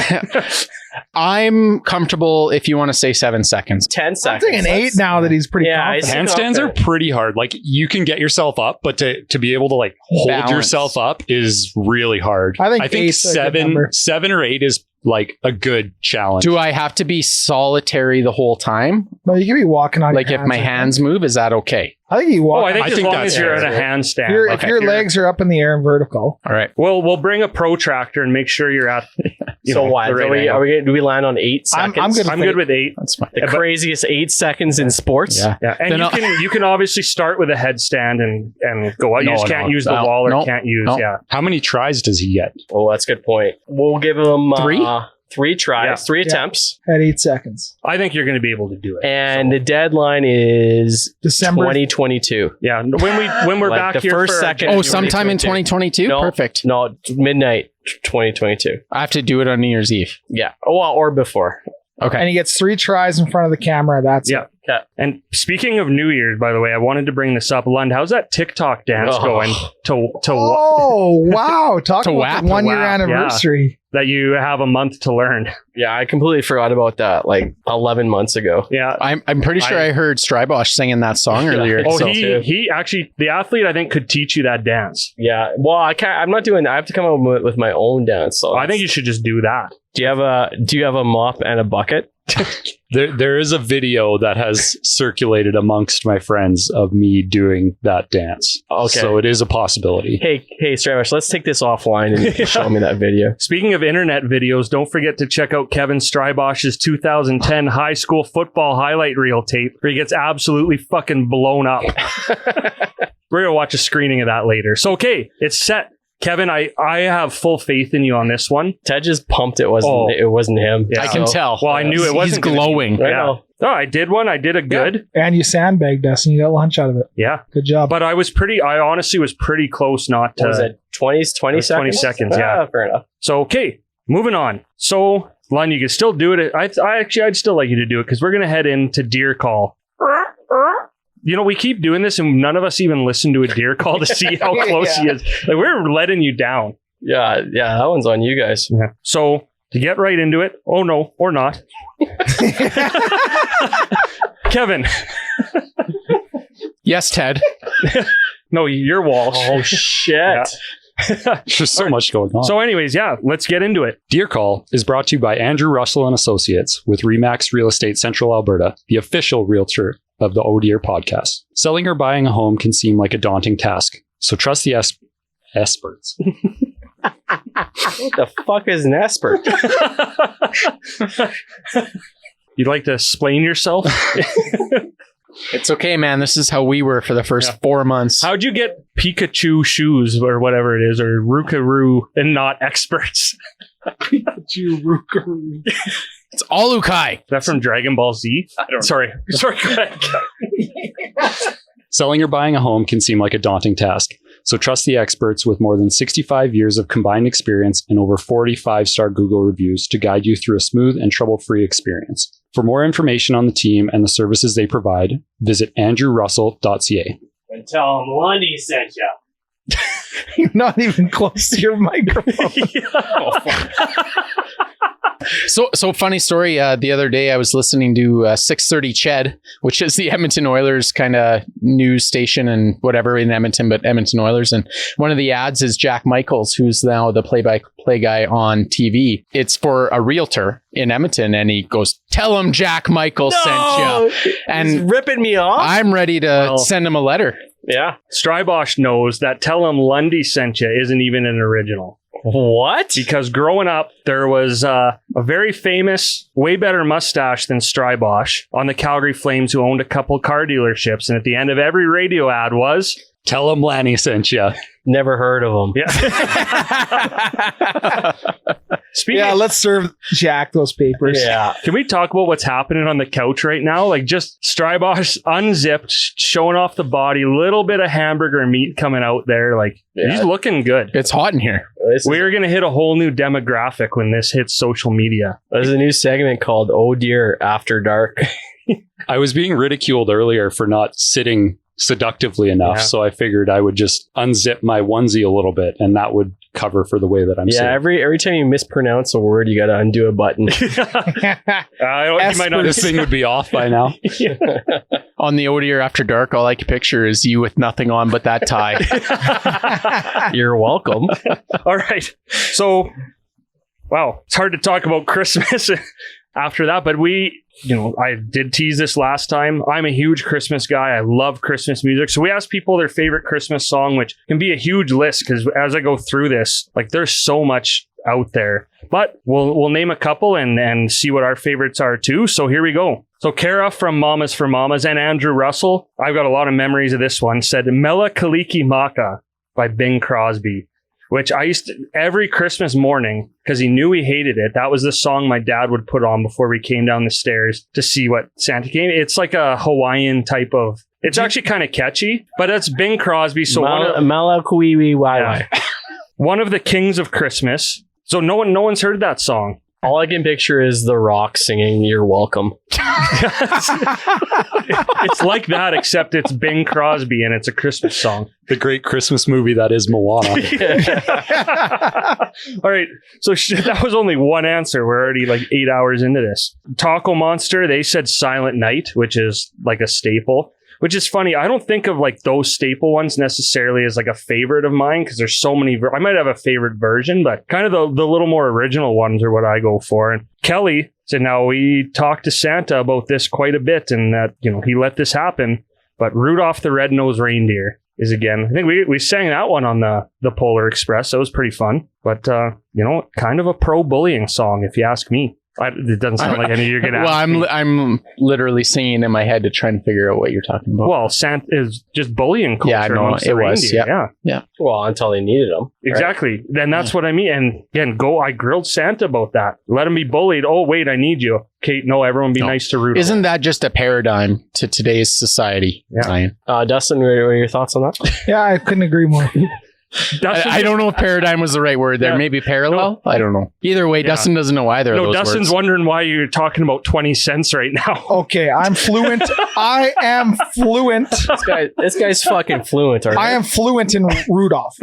I'm comfortable if you want to say 7 seconds. 10 I'm seconds. thinking 8 now that he's pretty Yeah, confident. Handstands are pretty hard. Like you can get yourself up, but to be able to like hold Balance. yourself up is really hard. I think 8's a good number. 7 or 8 is like a good challenge. Do I have to be solitary the whole time? No, you can be walking on Like your if my I think. hands move, is that okay? I think you walk. Oh, I think I as think long that's as you're in a fair. handstand. if your legs are up in the air and vertical. All right. We'll bring a protractor and make sure you're at. So why? the right angle. Do we land on 8 I'm seconds? good. I'm good with 8. That's fine. The craziest 8 seconds in sports. Yeah. Yeah, and Then you can obviously start with a headstand and go out. You No, just can't no, use the no, wall or no, can't use. no. Yeah, How many tries does he get? Oh, that's a good point. We'll give him 3? 3 tries, Yeah. 3 attempts, At 8 seconds. I think you're going to be able to do it. and the deadline is December. 2022. Yeah, when we're Like back the here first for second- Oh, January sometime in 2022? No. Perfect. No, midnight 2022. I have to do it on New Year's Eve. Yeah. Oh, well, or before. Okay. And he gets 3 tries in front of the camera. That's Yeah. Okay. And speaking of New Year's, by the way, I wanted to bring this up. Lund, how's that TikTok dance going Oh, wow. Talk To about WAP. the 1 year WAP, anniversary. that you have a month to learn? Yeah, I completely forgot about that like 11 months ago. Yeah. I'm pretty sure I heard Strybosch singing that song earlier. Oh, so. he actually, the athlete, I think, could teach you that dance. Yeah. Well, I'm not doing that. I have to come up with my own dance. So I think you should just do that. Do you have a mop and a bucket? There is a video that has circulated amongst my friends of me doing that dance. Okay. So it is a possibility. Hey, Strybosch, let's take this offline and show me that video. Speaking of internet videos, don't forget to check out Kevin Strybosch's 2010 high school football highlight reel tape where he gets absolutely fucking blown up. We're going to watch a screening of that later. So, okay, it's set. Kevin, I have full faith in you on this one. Ted just pumped. It wasn't him. Yeah. I can tell. Well, I knew it wasn't He's gonna be- glowing. I Yeah. know. Oh, I did one. I did a good. And you sandbagged us and you got lunch out of it. Yeah. Good job. But I honestly was pretty close not to. What was it 20 was 20 seconds? 20 seconds, yeah. Fair enough. So, okay, moving on. So, Lon, you can still do it. I'd still like you to do it because we're going to head into deer call. You know, we keep doing this and none of us even listen to a deer call to see how close he is. Like, we're letting you down. Yeah, that one's on you guys. Yeah. So, to get right into it, oh no, or not. Kevin. Yes, Ted. No, you're Walsh. Oh shit. Yeah. There's so much going on. So anyways, yeah, let's get into it. Deer Call is brought to you by Andrew Russell and Associates with Remax Real Estate Central Alberta, the official realtor of the Oh Deer podcast. Selling or buying a home can seem like a daunting task, so trust the experts. What the fuck is an expert? You'd like to explain yourself? It's okay, man. This is how we were for the first 4 months. How'd you get Pikachu shoes or whatever it is, or Rookaroo and not experts? Pikachu, Rookaroo. It's Alukai. Is that from Dragon Ball Z? Sorry, go ahead. Selling or buying a home can seem like a daunting task, so trust the experts with more than 65 years of combined experience and over 40 5-star Google reviews to guide you through a smooth and trouble-free experience. For more information on the team and the services they provide, visit andrewrussell.ca. And tell him Lundy sent you. You're not even close to your microphone. So funny story. The other day I was listening to 630 Ched, which is the Edmonton Oilers kind of news station and whatever in Edmonton, but Edmonton Oilers. And one of the ads is Jack Michaels, who's now the play-by-play guy on TV. It's for a realtor in Edmonton, and he goes, "Tell him Jack Michaels sent you." And he's ripping me off. I'm ready to send him a letter. Yeah. Strybosch knows that Tell Him Lundy Sent You isn't even an original. What? Because growing up, there was a very famous, way better mustache than Strybosch on the Calgary Flames who owned a couple car dealerships. And at the end of every radio ad was, Tell them Lanny sent you. Never heard of him. yeah. Yeah, let's serve Jack those papers. Yeah. Can we talk about what's happening on the couch right now? Like just Strybosch unzipped, showing off the body, little bit of hamburger meat coming out there. Like he's looking good. It's hot in here. We're going to hit a whole new demographic when this hits social media. There's a new segment called Oh Dear After Dark. I was being ridiculed earlier for not sitting seductively enough, so I figured I would just unzip my onesie a little bit, and that would cover for the way that I'm sitting. Every time you mispronounce a word, you got to undo a button. You might not. This thing would be off by now. On the Oh Dear After Dark, all I can picture is you with nothing on but that tie. You're welcome. All right. So, wow, it's hard to talk about Christmas after that, but I did tease this last time. I'm a huge Christmas guy. I love Christmas music. So we asked people their favorite Christmas song, which can be a huge list because as I go through this, like there's so much out there. But we'll name a couple and see what our favorites are too. So here we go. So Kara from Mamas for Mamas and Andrew Russell, I've got a lot of memories of this one, said Mela Kaliki Maka by Bing Crosby, which I used to, every Christmas morning, because he knew he hated it, that was the song my dad would put on before we came down the stairs to see what Santa came. It's like a Hawaiian type of, it's actually kind of catchy, but it's Bing Crosby. So one of the kings of Christmas. So no one's heard that song. All I can picture is The Rock singing "You're Welcome." It's like that, except it's Bing Crosby and it's a Christmas song. The great Christmas movie that is Moana. All right. So that was only one answer. We're already like 8 hours into this. Taco Monster, they said Silent Night, which is like a staple. Which is funny. I don't think of like those staple ones necessarily as like a favorite of mine because there's so many. I might have a favorite version, but kind of the little more original ones are what I go for. And Kelly said, now we talked to Santa about this quite a bit and that, he let this happen. But Rudolph the Red-Nosed Reindeer is again, I think we sang that one on the Polar Express. That was pretty fun. But, kind of a pro-bullying song, if you ask me. It doesn't sound like any of you're going to ask me. I'm literally singing in my head to try and figure out what you're talking about. Well, Santa is just bullying culture. Yeah, I know. It was. Yeah. Well, until they needed them. Exactly. Right? Then that's what I mean. And again, I grilled Santa about that. Let him be bullied. Oh, wait, I need you. Kate, no, everyone be nice to Rudolph. Isn't that just a paradigm to today's society, Ryan? Dustin, what are your thoughts on that? Yeah, I couldn't agree more. I don't know if paradigm was the right word there. Maybe parallel? No. I don't know. Either way, Dustin doesn't know either of those Dustin's words. wondering why you're talking about 20 cents right now. Okay, I'm fluent. I am fluent. This guy's fucking fluent. I am fluent in Rudolph.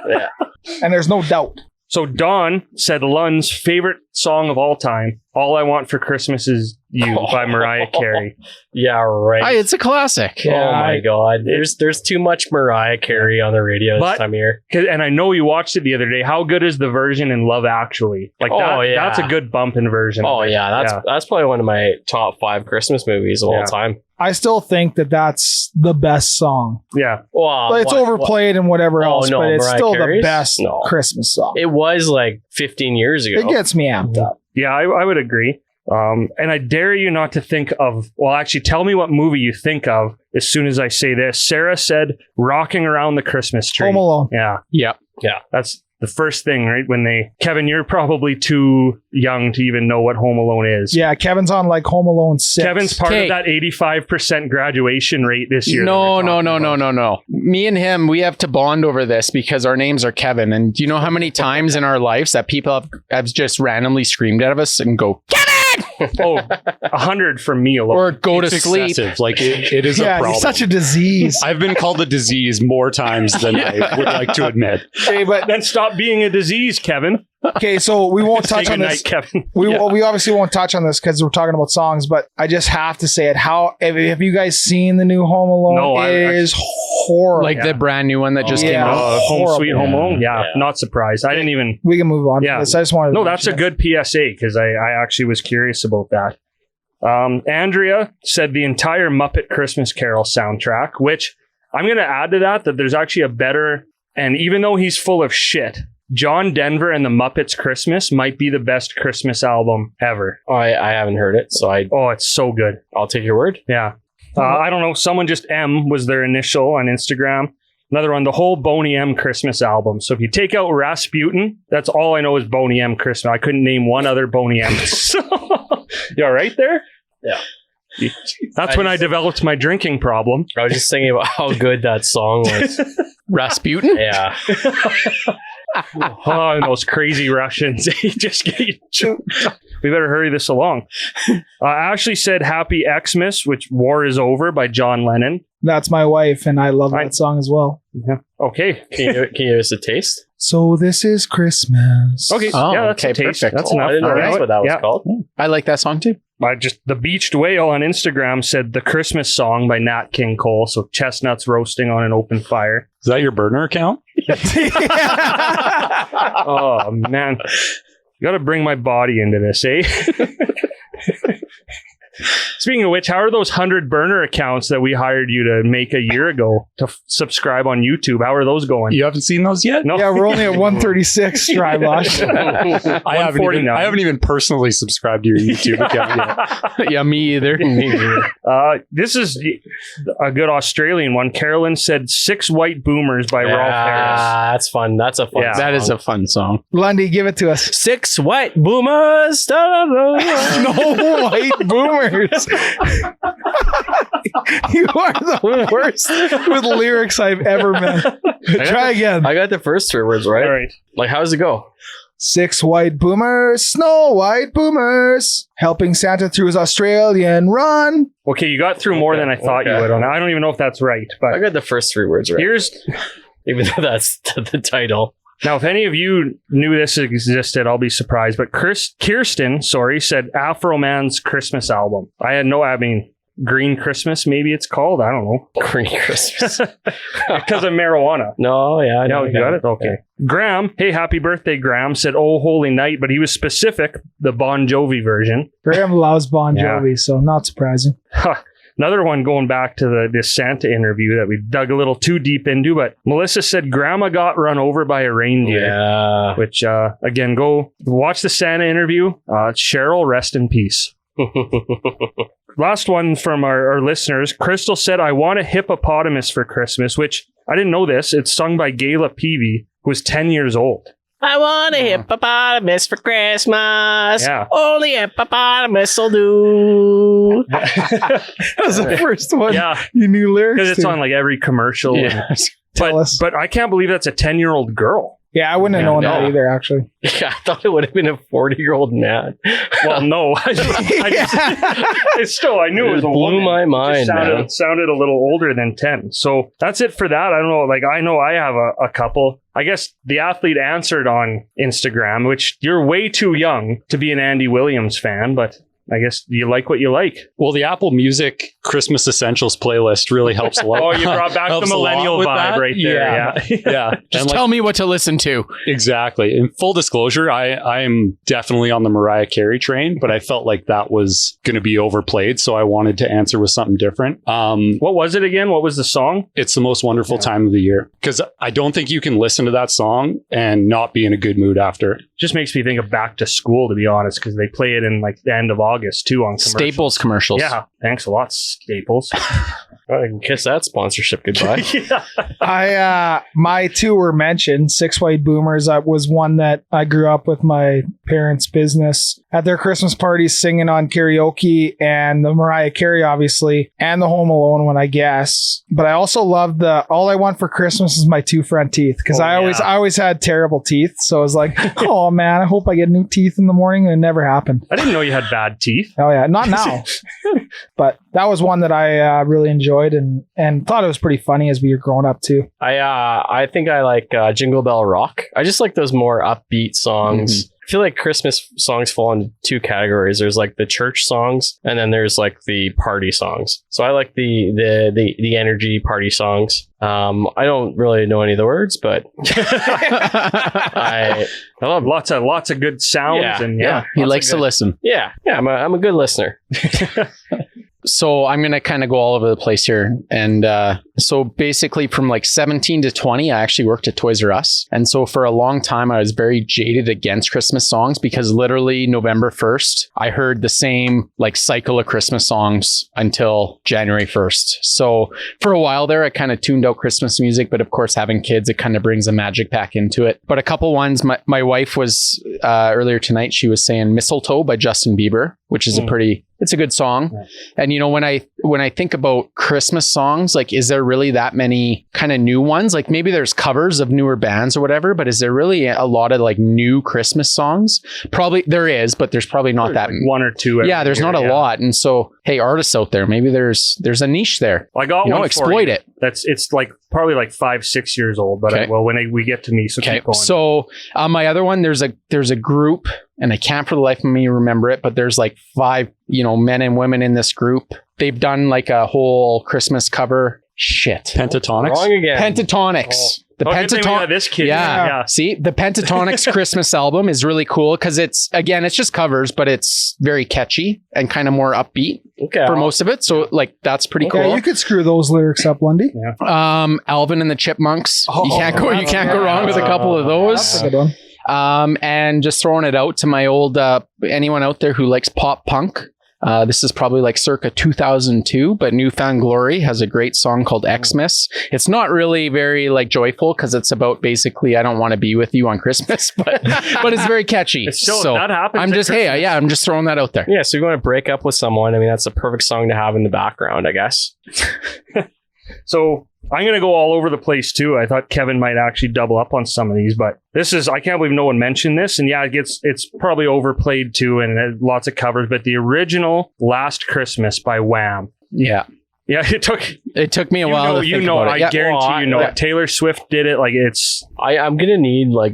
Yeah. And there's no doubt. So Dawn said Lund's favorite song of all time, All I Want for Christmas Is You by Mariah Carey. Yeah, right. It's a classic. Oh my God. There's too much Mariah Carey on the radio this time of year. And I know you watched it the other day. How good is the version in Love Actually? That's a good bump in version. Oh yeah, that's probably one of my top 5 Christmas movies of all time. I still think that's the best song. Yeah. Well, it's overplayed and whatever else, but it's Mariah still Carey's? the best Christmas song. It was like 15 years ago. It gets me amped up. Yeah, I would agree. And I dare you not to think of, actually tell me what movie you think of as soon as I say this. Sarah said Rocking Around the Christmas Tree. Home Alone. Yeah. Yeah. That's the first thing, right? Kevin, you're probably too young to even know what Home Alone is. Yeah, Kevin's on like Home Alone 6. Kevin's part of that 85% graduation rate this year. No. Me and him, we have to bond over this because our names are Kevin. And do you know how many times in our lives that people have just randomly screamed at us and go, Kevin! 100 from me alone. Or go to sleep. Excessive. Like it is a problem. It's such a disease. I've been called a disease more times than I would like to admit. Okay, but then stop being a disease, Kevin. Okay, so we won't touch on this. Kevin. We obviously won't touch on this because we're talking about songs, but I just have to say it. Have you guys seen the new Home Alone? No, it is horrible. Like the brand new one that just came out. Home Sweet Home Alone? Yeah, not surprised. I didn't even... We can move on to this. I just wanted to... No, that's a good PSA because I actually was curious about that. Andrea said the entire Muppet Christmas Carol soundtrack, which I'm going to add to that there's actually a better... And even though he's full of shit... John Denver and the Muppets Christmas might be the best Christmas album ever. Oh, I haven't heard it, so it's so good. I'll take your word. Yeah. I don't know. Someone just M was their initial on Instagram. Another one, the whole Boney M Christmas album. So if you take out Rasputin, that's all I know is Boney M Christmas. I couldn't name one other Boney M. You all right there? Yeah. That's when I developed my drinking problem. I was just thinking about how good that song was. Rasputin? Yeah. And those crazy Russians. They just get you. We better hurry this along. Ashley said Happy Xmas, which War is Over by John Lennon. That's my wife, and I love that song as well. Yeah. Okay. Can you give us a taste? So this is Christmas. Okay. That's a taste. Perfect. That's enough. I didn't know that's what that was called. I like that song too. The Beached Whale on Instagram said The Christmas Song by Nat King Cole. So chestnuts roasting on an open fire. Is that your burner account? Oh, man. You got to bring my body into this, eh? Speaking of which, how are those 100 burner accounts that we hired you to make a year ago to subscribe on YouTube? How are those going? You haven't seen those yet? No. Yeah, we're only at 136, Strybosch. I haven't even personally subscribed to your YouTube account yet. Yeah, me either. This is a good Australian one. Carolyn said 6 White Boomers by Rolf Harris. That's fun. That's a fun song. That is a fun song. Lundy, give it to us. 6 white boomers. No white boomers. You are the worst with lyrics I've ever met. Try again. I got the first 3 words right. All right. Like, how does it go? 6 white boomers, snow white boomers, helping Santa through his Australian run. Okay, you got through more than I thought you would on that. I don't even know if that's right, but I got the first 3 words right. here's... Even though that's the title. Now, if any of you knew this existed, I'll be surprised. But Kirsten, said Afro Man's Christmas album. Green Christmas, maybe it's called. I don't know. Green Christmas. Because of marijuana. No, yeah. I know. You got it? Okay. Yeah. Graham, hey, happy birthday, Graham, said, oh, holy night. But he was specific, the Bon Jovi version. Graham loves Bon Jovi, so not surprising. Another one going back to this Santa interview that we dug a little too deep into, but Melissa said Grandma got run over by a reindeer. Yeah. Which, again, go watch the Santa interview. Cheryl, rest in peace. Last one from our listeners. Crystal said, I want a hippopotamus for Christmas, which I didn't know this. It's sung by Gayla Peavy, who was 10 years old. I want a hippopotamus for Christmas. Yeah. Only a hippopotamus will do. That was the first one. Yeah. You knew lyrics. Because it's to. on like every commercial. Yeah. But I can't believe that's a 10-year-old girl. Yeah, I wouldn't have known that either, actually. Yeah, I thought it would have been a 40-year-old man. Well, no. I knew it was a woman. Blew my mind, It sounded a little older than 10. So that's it for that. I don't know. Like, I know I have a couple. I guess the athlete answered on Instagram, which you're way too young to be an Andy Williams fan, but I guess you like what you like. Well, the Apple Music Christmas Essentials playlist really helps a lot. Oh, you brought back the millennial vibe right there. Yeah. Just tell me what to listen to. Exactly. In full disclosure, I am definitely on the Mariah Carey train, but I felt like that was going to be overplayed, so I wanted to answer with something different. What was it again? What was the song? It's the most wonderful time of the year, because I don't think you can listen to that song and not be in a good mood after. Just makes me think of back to school, to be honest, because they play it in like the end of August too on commercials. Staples commercials. Yeah, thanks a lot, Staples. I can kiss that sponsorship goodbye. Yeah. My 2 were mentioned. 6 White Boomers was one that I grew up with my parents' business at their Christmas parties singing on karaoke, and the Mariah Carey, obviously, and the Home Alone one, I guess. But I also loved the All I Want for Christmas is My 2 Front Teeth, because I always had terrible teeth. So I was like, oh man, I hope I get new teeth in the morning. And it never happened. I didn't know you had bad teeth. Oh yeah, not now. But that was one that I really enjoyed and thought it was pretty funny as we were growing up too. I think I like Jingle Bell Rock. I just like those more upbeat songs. Mm-hmm. I feel like Christmas songs fall into 2 categories. There's like the church songs, and then there's like the party songs. So I like the energy party songs. I don't really know any of the words, but I love lots of good sounds. He likes to listen. Yeah, I'm a good listener. So I'm going to kind of go all over the place here. And so basically from like 17 to 20, I actually worked at Toys R Us. And so for a long time, I was very jaded against Christmas songs, because literally November 1st, I heard the same like cycle of Christmas songs until January 1st. So for a while there, I kind of tuned out Christmas music. But of course, having kids, it kind of brings a magic pack into it. But a couple ones, my wife was earlier tonight, she was saying Mistletoe by Justin Bieber, which is it's a good song. Yeah. And you know, when I think about Christmas songs, like, is there really that many kind of new ones? Like maybe there's covers of newer bands or whatever, but is there really a lot of like new Christmas songs? Probably there is, but there's probably not that like 1 or 2. Yeah, there's not a lot. And so, hey, artists out there, maybe there's a niche there. I got one exploit it. It's like probably like 5-6 years old, but when we get to me, so keep going. So my other one, there's a group, and I can't for the life of me remember it, but there's like 5, men and women in this group. They've done like a whole Christmas cover. Shit. Pentatonics? Wrong again. Pentatonics. Oh. The Pentatonics. This kid. Yeah. See, the Pentatonics Christmas album is really cool because it's just covers, but it's very catchy and kind of more upbeat for most of it. So like that's pretty cool. Yeah, you could screw those lyrics up, Lundy. Yeah. Alvin and the Chipmunks. You can't go wrong with a couple of those. That's a good one. And just throwing it out to my old anyone out there who likes pop punk. This is probably like circa 2002, but Newfound Glory has a great song called Xmas. It's not really very like joyful because it's about basically I don't want to be with you on Christmas, but it's very catchy. It's still, so that happens. I'm just I'm just throwing that out there. Yeah, so you want to break up with someone. I mean, that's a perfect song to have in the background, I guess. So I'm going to go all over the place too. I thought Kevin might actually double up on some of these, but this is, I can't believe no one mentioned this. And yeah, it's probably overplayed too, and it lots of covers, but the original Last Christmas by Wham. Yeah. Yeah, it took me a while to think about it. I guarantee it. Taylor Swift did it. Like it's. I'm gonna need like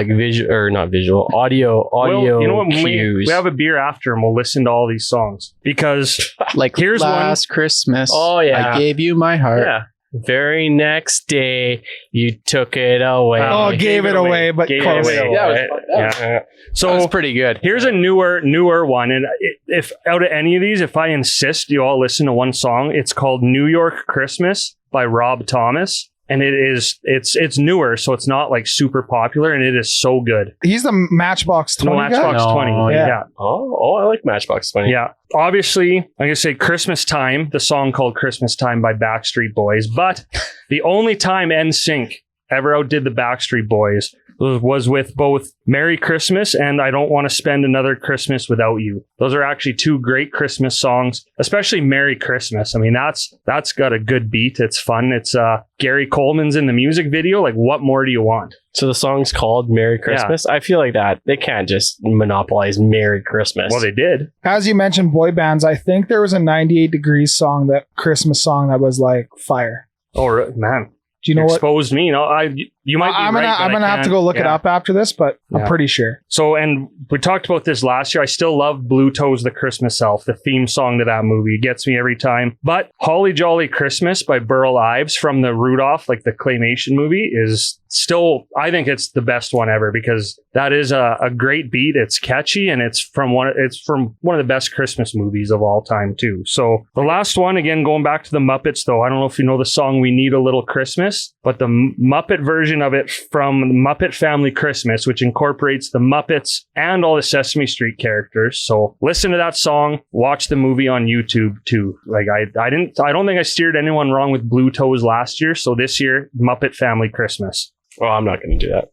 visual or not visual audio. Well, you know what? Cues. We have a beer after, and we'll listen to all these songs because like here's Last Christmas. Oh yeah, I gave you my heart. Yeah. Very next day, you took it away. Gave it away, but close. Yeah. So that was pretty good. Here's a newer one, and if out of any of these, if I insist you all listen to one song, it's called "New York Christmas" by Rob Thomas, and it's newer, so it's not like super popular, and it is so good. He's the Matchbox 20 guy? Matchbox 20. Yeah. Oh, I like Matchbox 20. Yeah. Obviously, I'm going to say Christmas Time, the song called Christmas Time by Backstreet Boys. But the only time NSYNC ever outdid the Backstreet Boys was with both Merry Christmas and I Don't Want to Spend Another Christmas Without You. Those are actually two great Christmas songs, especially Merry Christmas. I mean, that's got a good beat. It's fun. It's Gary Coleman's in the music video. Like, what more do you want? So the song's called Merry Christmas. Yeah. I feel like that they can't just monopolize Merry Christmas. Well, they did. As you mentioned, boy bands, I think there was a 98 Degrees song, Christmas song that was like fire. Oh, man. Do you know what? Exposed me. You might be I'm gonna have to go look it up after this, but I'm pretty sure. So, and we talked about this last year. I still love Blue Toes the Christmas Elf, the theme song to that movie. It gets me every time. But Holly Jolly Christmas by Burl Ives from the Rudolph, like the claymation movie, is still, I think it's the best one ever because that is a great beat. It's catchy, and it's from one of the best Christmas movies of all time too. So the last one, again, going back to the Muppets though, I don't know if you know the song "We Need a Little Christmas," but the Muppet version of it from Muppet Family Christmas, which incorporates the Muppets and all the Sesame Street characters. So listen to that song, watch the movie on YouTube too. Like I don't think I steered anyone wrong with Blue Toes last year. So this year, Muppet Family Christmas. Well, I'm not going to do that.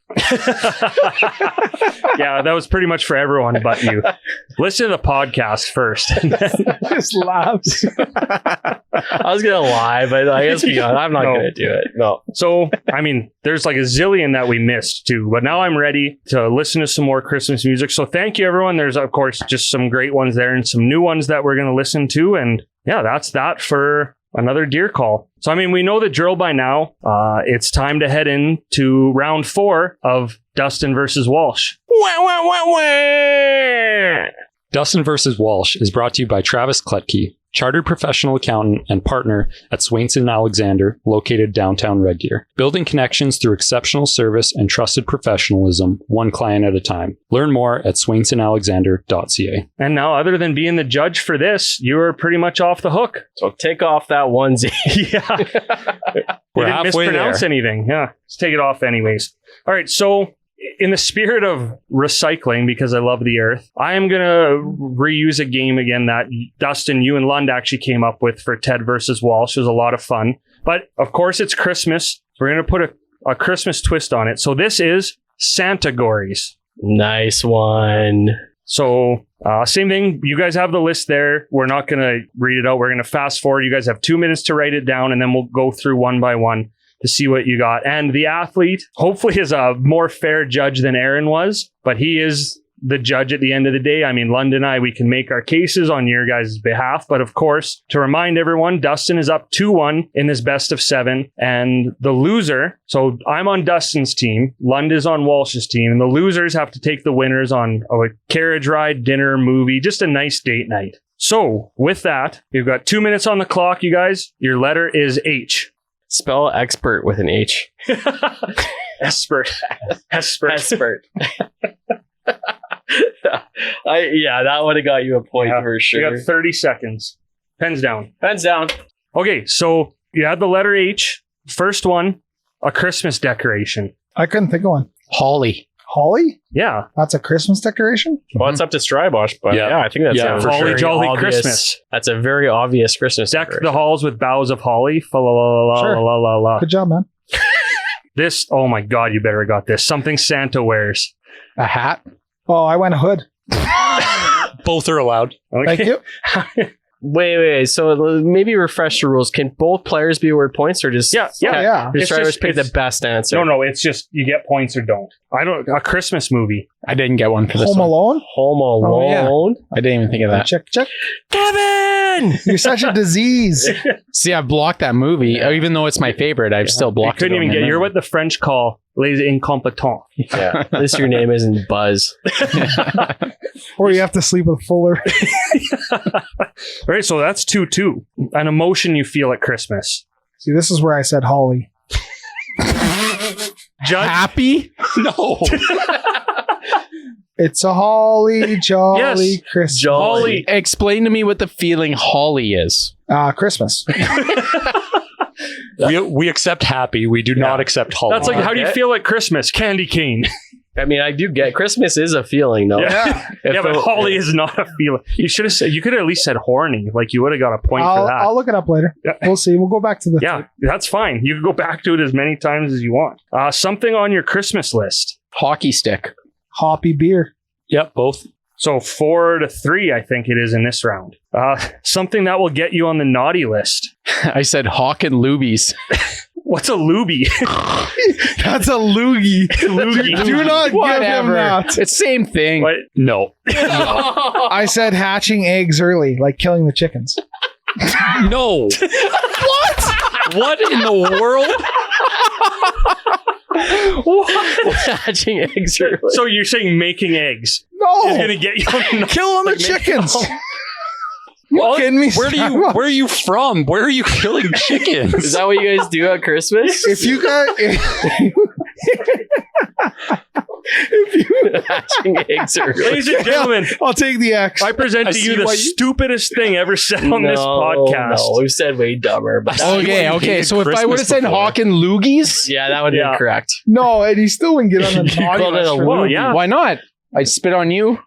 Yeah, that was pretty much for everyone but you. Listen to the podcast first. Just laughs. I was going to lie, but I guess I'm not going to do it. No. So, I mean, there's like a zillion that we missed too, but now I'm ready to listen to some more Christmas music. So thank you, everyone. There's, of course, just some great ones there and some new ones that we're going to listen to. And yeah, that's that for another Deer Call. So, I mean, we know the drill by now. It's time to head into round 4 of Dustin versus Walsh. Dustin versus Walsh is brought to you by Travis Kletke, chartered professional accountant and partner at Swainson Alexander, located downtown Red Deer. Building connections through exceptional service and trusted professionalism, one client at a time. Learn more at swainsonalexander.ca. And now, other than being the judge for this, you are pretty much off the hook. So take off that onesie. Yeah. We're didn't halfway mispronounce there. anything. Yeah. Let's take it off anyways. All right. So, in the spirit of recycling, because I love the earth, I am going to reuse a game again that Dustin, you and Lund actually came up with for Ted versus Walsh. It was a lot of fun. But of course, it's Christmas. We're going to put a Christmas twist on it. So this is Santagories. Nice one. So same thing. You guys have the list there. We're not going to read it out. We're going to fast forward. You guys have 2 minutes to write it down, and then we'll go through one by one to see what you got. And the athlete hopefully is a more fair judge than Erin was, but he is the judge at the end of the day. I mean, Lund and I, we can make our cases on your guys' behalf, but of course, to remind everyone, Dustin is up 2-1 in this best of 7, and the loser, so I'm on Dustin's team, Lund is on Walsh's team, and the losers have to take the winners on a carriage ride, dinner, movie, just a nice date night. So with that, you've got 2 minutes on the clock, you guys. Your letter is H. Spell expert with an H. Espert. Espert. That would have got you a point for sure. You got 30 seconds. Pens down. Pens down. Okay, so you had the letter H. First one, a Christmas decoration. I couldn't think of one. Holly. Holly? Yeah. That's a Christmas decoration? Well, it's up to Strybosch, but yeah, I think that's a Holly very Jolly obvious, Christmas. That's a very obvious Christmas Deck decoration. the halls with boughs of holly. Fa la la la Sure. la la la. Good job, man. This, oh my God, you better have got this. Something Santa wears. A hat. Oh, I went hood. Both are allowed. Okay. Thank you. Wait. So maybe refresh the rules. Can both players be awarded points or just... Yeah. Yeah. Just try to pick the best answer. No, it's just you get points or don't. A Christmas movie. I didn't get one for this Home one. Alone? Home Alone. I didn't even think of that. Check. Kevin! You're such a disease. See, I've blocked that movie. Even though it's my favorite, I've still You blocked it. couldn't even get... You're what the French call les incompetents. Yeah. At least your name isn't Buzz. Or you have to sleep with Fuller. All right, so that's 2-2. An emotion you feel at Christmas. See, this is where I said Holly. Judge? Happy? No. It's a holly jolly Yes. Christmas. Holly. Explain to me what the feeling holly is. Christmas. We accept happy. We do not accept holly. That's like, how do you Okay. feel at Christmas? Candy cane. I mean, I do get... Christmas is a feeling, though. Yeah, but holly is not a feeling. You should have said... You could have at least said horny. Like, you would have got a point for that. I'll look it up later. Yeah. We'll see. We'll go back to the Yeah, that's fine. You can go back to it as many times as you want. Something on your Christmas list. Hockey stick. hoppy beer. Yep, both. So 4-3, I think it is in this round. Something that will get you on the naughty list. I said hawk and lubies. What's a loogie? That's a loogie. Loogie. Do not give him Whatever. that. It's same thing. What? No. I said hatching eggs early, like killing the chickens. No. What in the world? Hatching eggs early. So you're saying making eggs No, is going to get you on the killing the like, chickens. Well, kidding me? Where are you from? Where are you killing chickens? Is that what you guys do at Christmas? If you guys, Hatching eggs early. Ladies and gentlemen, I'll take the X. I present I to see you the why you- stupidest thing ever said on this podcast. No, we've said way dumber. But Okay. So if I Christmas would have said before. hawk and loogies, yeah, that would be Yeah. correct. No, and he still wouldn't get on the naughty called it list a for Well, loogie. yeah. why not? I'd spit on you.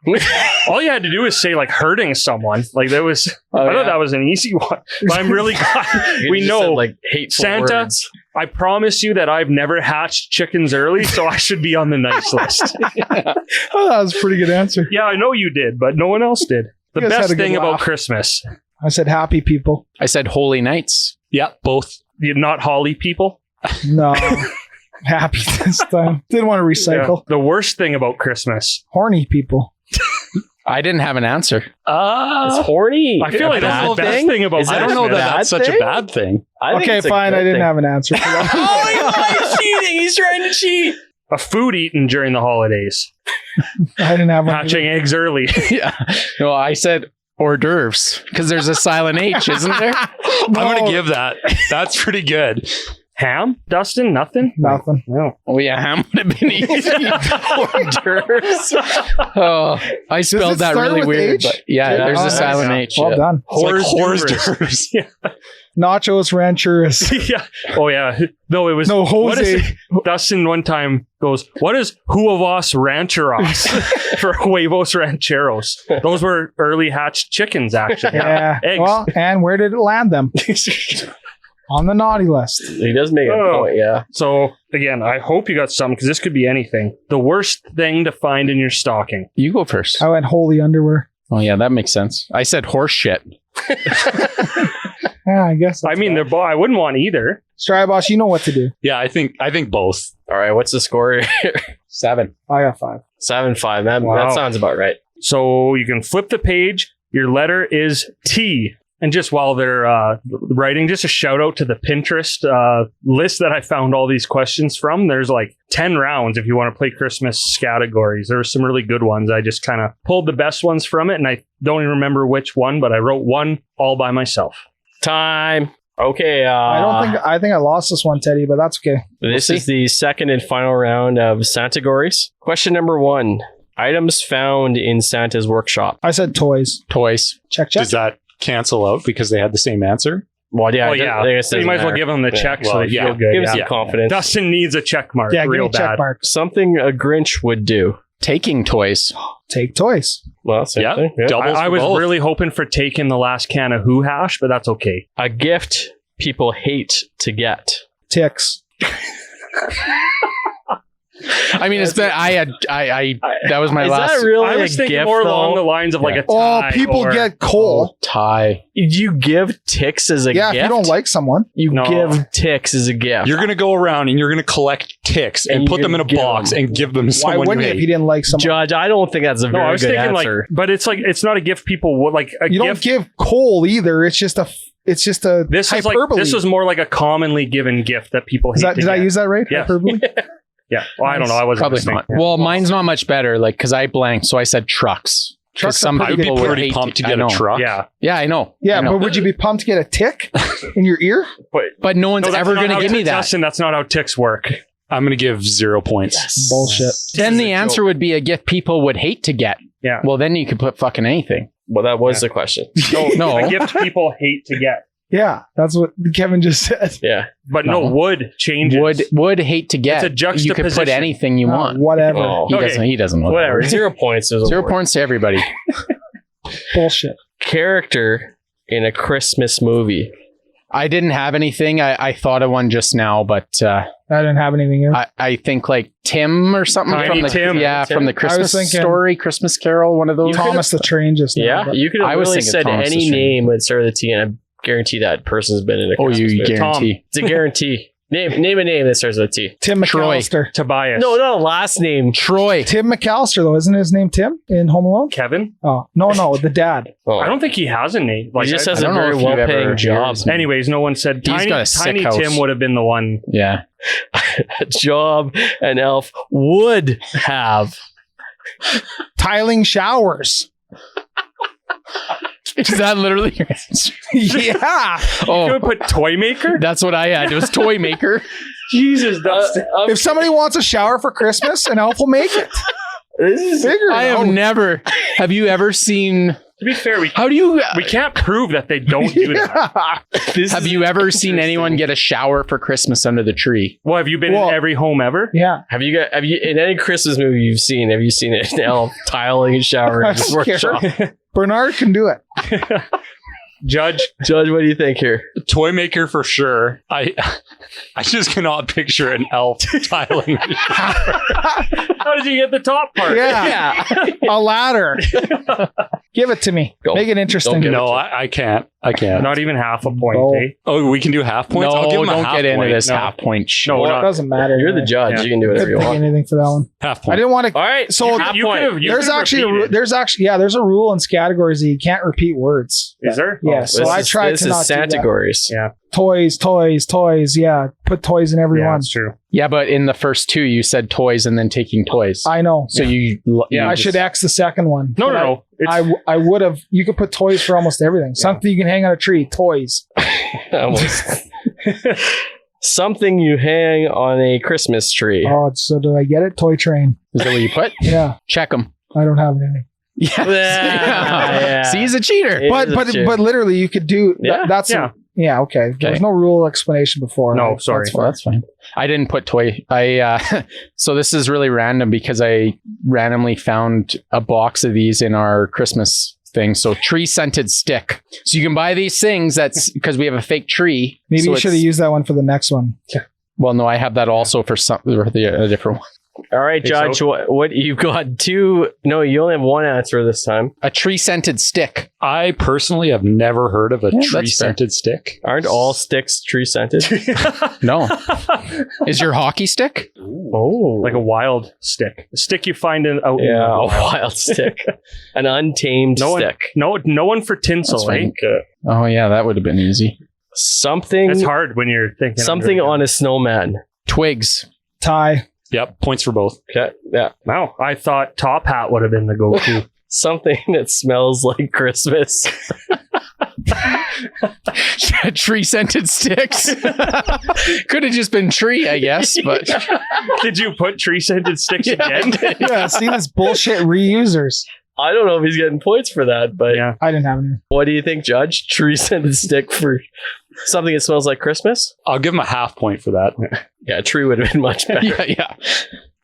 All you had to do is say like hurting someone. Like that was. Oh, I thought yeah. that was an easy one. But I'm really glad You we just know. said, like hateful Santa- words. I promise you that I've never hatched chickens early, so I should be on the nice list. Oh, that was a pretty good answer. Yeah, I know you did, but no one else did. The You guys best had a good thing about laugh. Christmas, I said happy people. I said holy nights. Yeah, both. you're not holly people. No, happy this time. Didn't want to recycle. Yeah. The worst thing about Christmas. Horny people. I didn't have an answer. It's horny. I feel like that's the best thing about Is I Christmas. don't know that bad that's such a thing? bad thing. I think Okay, it's a fine. good I didn't thing. have an answer for that. Oh, he's cheating. He's trying to cheat. A food eaten during the holidays. I didn't have one. Hatching eggs early. Yeah. No, I said hors d'oeuvres because there's a silent H, isn't there? I'm going to give that. That's pretty good. Ham? Dustin? Nothing? Nothing. No. Oh yeah, ham would have been easy. Hors d'oeuvres. Oh, I spelled that start really with weird. H? But yeah, Yeah. there's Oh, a silent H. Well yeah. done. It's like Hors hors d'oeuvres. d'oeuvres. Nachos ranchers. Yeah. Oh, yeah. No, it was. No, what is Jose. it? Dustin one time goes, "What is Huevos Rancheros for Huevos Rancheros?" Those were early hatched chickens, actually. Yeah. Eggs. Well, and where did it land them? On the naughty list. He does make a Oh. point, yeah. So, again, I hope you got some because this could be anything. The worst thing to find in your stocking. You go first. I went holy underwear. Oh yeah, that makes sense. I said horse shit. Yeah, I guess. I mean, I wouldn't want either. Strybosch, you know what to do. Yeah, I think both. All right, what's the score? 7. I got 5. 7-5. That Wow. sounds about right. So you can flip the page. Your letter is T. And just while they're writing, just a shout out to the Pinterest list that I found all these questions from. There's like 10 rounds if you want to play Christmas categories. There were some really good ones. I just kind of pulled the best ones from it, and I don't even remember which one, but I wrote one all by myself. Time. Okay. I think I lost this one, Teddy, but that's okay. This is the second and final round of Santagories. Question number 1. Items found in Santa's workshop. I said toys. Toys. Check. Does that cancel out because they had the same answer? Well, yeah. Oh, yeah. I guess So you might as well give them the Yeah. check so Well, they yeah. feel good. Give us Yeah. some confidence. Dustin needs a check mark Yeah, give real me check bad. mark. Something a Grinch would do. Taking toys. Take toys. Well, same Yeah, thing. Yeah. doubles I for was both. really hoping for taking the last can of Who hash, but that's okay. A gift people hate to get. Ticks. I mean, it's been, I that was my Is last that really I was a thinking gift, more though? along the lines of like a Oh, tie. people or- get coal. tie. Do you give ticks as a Yeah, gift? if you don't like someone. you No. give ticks as a gift. You're going to go around and you're going to collect ticks and And put them in a give box them. and give them Why someone wouldn't you you if hate. you didn't like someone? Judge, I don't think that's a No, very I was good thinking answer. like, but it's like it's not a gift people would like a You don't gift. give coal either. It's just a This is like hyperbole. this was more like a commonly given gift that people Is hate that, to did I get. use that right? Yeah. Hyperbole? Yeah. Well, I don't know. I wasn't Probably listening. not. Yeah. Well, mine's not much better, like, because I blanked, so I said trucks. Trucks Because are some I would be people would pretty hate pumped to I get a know. truck. Yeah. Yeah, I know. Yeah, I know. but would you be pumped to get a tick in your ear? But no one's No, that's ever not going to how give me ticks- that. Justin, that's not how ticks work. I'm going to give 0 points. Bullshit. Then the answer would be a gift people would hate to get. Yeah. Well, then you could put fucking anything. Well, that was the question. No. A gift people hate to get. Yeah, that's what Kevin just said. Yeah. But no, No. would changes. Would hate to get. It's a You could put juxtaposition. anything you Oh, want. whatever. Oh, He Okay. doesn't. He doesn't. know whatever. that. 0 points. Is 0 points to everybody. Bullshit. Character in a Christmas movie. I didn't have anything. I thought of one just now, but I didn't have anything here. I think like Tim or something Tiny from the Tim. yeah Tim. from the I was Christmas thinking- story, Christmas Carol, one of those. Thomas the Train just now, Yeah. but- You could have I was really thinking said Thomas the any Train. name that started with T, and I guarantee that person's been in a Oh, Christmas you movie. guarantee. It's a guarantee. Name a name that starts with T. Tim Troy. McAllister. Tobias. No, not a last name. Troy. Tim McAllister, though, isn't his name Tim in Home Alone? Kevin. Oh, no, the dad. Oh. I don't think he has a name. Like he just I- has I a don't know very if you've ever well-paying heard job. his name. Anyways, no one said He's Tiny, got a sick Tiny house. Tim would have been the one. Yeah. A job an elf would have. Tiling showers. Is that literally your answer? Yeah. You Oh, could put toy maker. that's what I had. It was toy maker. Jesus, Dustin. If somebody wants a shower for Christmas, an elf will make it. This is Figure I it have out. never. Have you ever seen? To be fair, How do you? we can't prove that they don't do that. this Have is you ever seen interesting. anyone get a shower for Christmas under the tree? Well, have you been Well- in every home ever? Yeah. Have you in any Christmas movie you've seen? Have you seen an elf tiling a shower in I'm his scared. workshop? Bernard can do it. Judge. Judge, what do you think here? Toy maker for sure. I just cannot picture an elf tiling. How did you get the top part? Yeah. A ladder. Give it to me. Go. Make it interesting. Don't give No, I can't. I can't. Not even half a point, Oh. eh? Oh, we can do half points? No, I'll give him a don't half get into point. this No. half point shit. No, Well, it not. doesn't matter. You're the man. judge. Yeah. You can do whatever Couldn't you pick want. anything for that one. Half I point. didn't want to. All right. So half You point. could have. there's actually there's a rule in categories that you can't repeat words. Is there? Yeah, Oh, so I tried to not do that. categories. Yeah. Toys. Yeah, put toys in every Yeah, one. that's true. Yeah, but in the first two, you said toys and then taking toys. I know. So you I should X the second one. No, But no. It's, I would have. You could put toys for almost everything. Something you can hang on a tree. Toys. Almost. Something you hang on a Christmas tree. Oh, so did I get it? Toy train. Is that what you put? Yeah, Check them. I don't have anything. Yes. Yeah. See, he's a cheater. It But is a cheer. but literally, you could do. Yeah. That's Yeah. okay. There's no rule explanation before. No, right? sorry. That's Well, fine. that's fine. I didn't put toy. So this is really random because I randomly found a box of these in our Christmas thing. So tree scented stick. So you can buy these things. That's because we have a fake tree. Maybe So you should have it's- used that one for the next one. Well, no, I have that also for some a different one. All right, Think Judge. so? What you've got two? No, you only have one answer this time. A tree scented stick. I personally have never heard of a Yeah, that's fair. tree-scented stick. Aren't all sticks tree scented? No. Is your hockey stick? Oh, like a wild stick. A stick you find in out in yeah, the a wild. wild stick, an untamed No one, stick. no one for tinsel, That's eh? fine. Oh yeah, that would have been easy. Something. It's hard when you're thinking Something on a snowman. Twigs. Tie. Yep, points for both. Okay, yeah. Wow, I thought top hat would have been the go-to. Something that smells like Christmas. Tree scented sticks. Could have just been tree, I guess, but Did you put tree scented sticks again? Yeah, see this bullshit reusers. I don't know if he's getting points for that, but Yeah. I didn't have any. what do you think, Judge? Tree scented stick for something that smells like Christmas? I'll give him a half point for that. Yeah, tree would have been much better. yeah.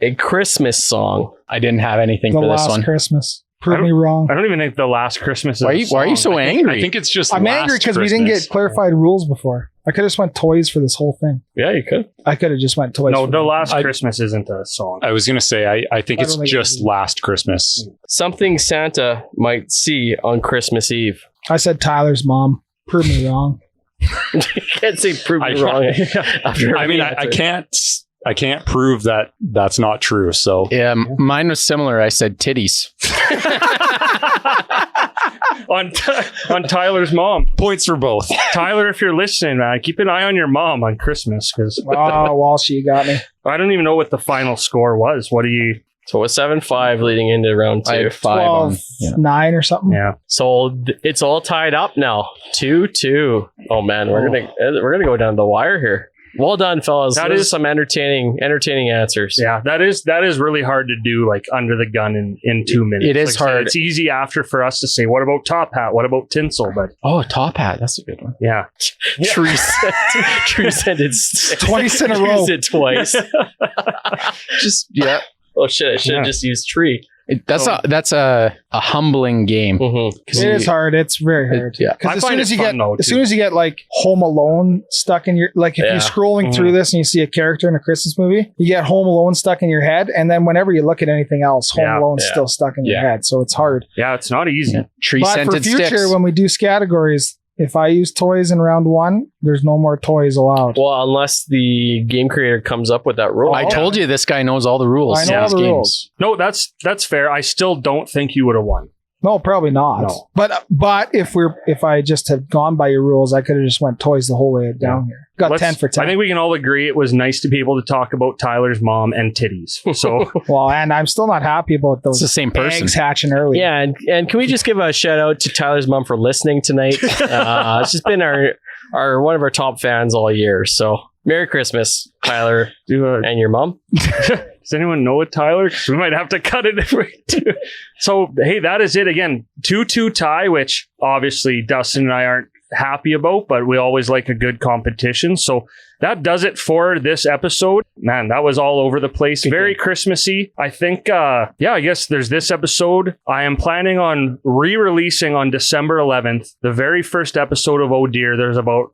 A Christmas song. I didn't have anything The for this last one. Christmas. Prove me wrong. I don't even think the Last Christmas is Why are you so angry? I think it's just. I'm Last angry because we didn't Christmas. get clarified rules before. I could have just went toys for this whole thing. Yeah, you could. I could have just went toys. No, for the the- Last Christmas isn't a song. I was gonna say I think I it's don't think just it is. Last Christmas. Something Santa might see on Christmas Eve. I said Tyler's mom. Prove me wrong. You can't say prove me wrong. After I mean, I can't prove that that's not true. So Yeah, mine was similar. I said titties. on Tyler's mom. points for both. Tyler, if you're listening, man, keep an eye on your mom on Christmas because Oh, Walsh, you got me. I don't even know what the final score was. What do you? So it was 7-5 leading into round I two. had 5 on. 12, Yeah. 9 or something. Yeah. So it's all tied up now. 2-2. Oh man, we're gonna go down the wire here. Well done, fellas. That Those is- are some entertaining answers. Yeah, that is really hard to do, like under the gun in 2 minutes. It is Like I said, hard. It's easy after for us to say, what about top hat? What about tinsel? But Oh, top hat. That's a good one. yeah, True sentence. Twice in a row. Used it twice. Just yeah. Oh shit! I should have just used tree. That's a humbling game. Mm-hmm. It is hard. It's very hard. Yeah. Because I as find soon it as you fun, get, though, as too. soon as you get like Home Alone stuck in your, like if Yeah. you're scrolling through this and you see a character in a Christmas movie, you get Home Alone stuck in your head, and then whenever you look at anything else, Home Yeah. Alone's Yeah. still stuck in your Yeah. head. So it's hard. yeah, it's not easy. Tree But for scented future, sticks. when we do categories, if I use toys in round 1, there's no more toys allowed. Well, unless the game creator comes up with that rule. I told you this guy knows all the rules. I know to all these the games. rules. No, that's fair. I still don't think you would have won. No, probably not. No. But if I just had gone by your rules, I could have just went toys the whole way down here. Got Let's- 10 for 10. I think we can all agree it was nice to be able to talk about Tyler's mom and titties. So Well, and I'm still not happy about It's those the same person. eggs hatching early. Yeah, and can we just give a shout out to Tyler's mom for listening tonight? She's been our one of our top fans all year. So Merry Christmas, Tyler and your mom. does anyone know it, Tyler? 'Cause we might have to cut it if we do. So, hey, that is it again. 2-2 tie, which obviously Dustin and I aren't happy about, but we always like a good competition. So that does it for this episode. Man, that was all over the place. Very Christmassy. I think, I guess there's this episode. I am planning on re-releasing on December 11th, the very first episode of Oh Dear. There's about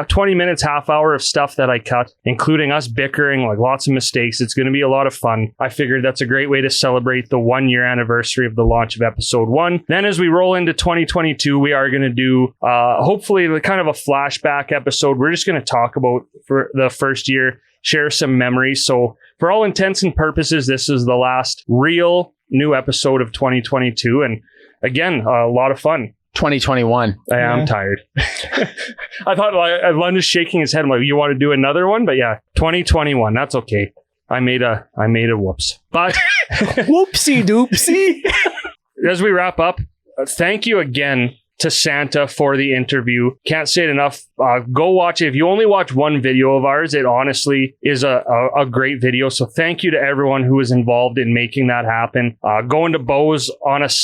20 minutes, half hour of stuff that I cut, including us bickering, like lots of mistakes. It's going to be a lot of fun. I figured that's a great way to celebrate the 1-year anniversary of the launch of episode 1. Then as we roll into 2022, we are going to do, hopefully kind of a flashback episode. We're just going to talk about for the first year, share some memories. So for all intents and purposes, this is the last real new episode of 2022. And again, a lot of fun. 2021. I am Yeah. tired. I thought Lund is shaking his head. I'm like, you want to do another one? But yeah, 2021. That's okay. I made a whoops. But Whoopsie doopsie. as we wrap up, thank you again to Santa for the interview. Can't say it enough. Go watch it. If you only watch one video of ours, it honestly is a great video. So thank you to everyone who was involved in making that happen. Going to Bose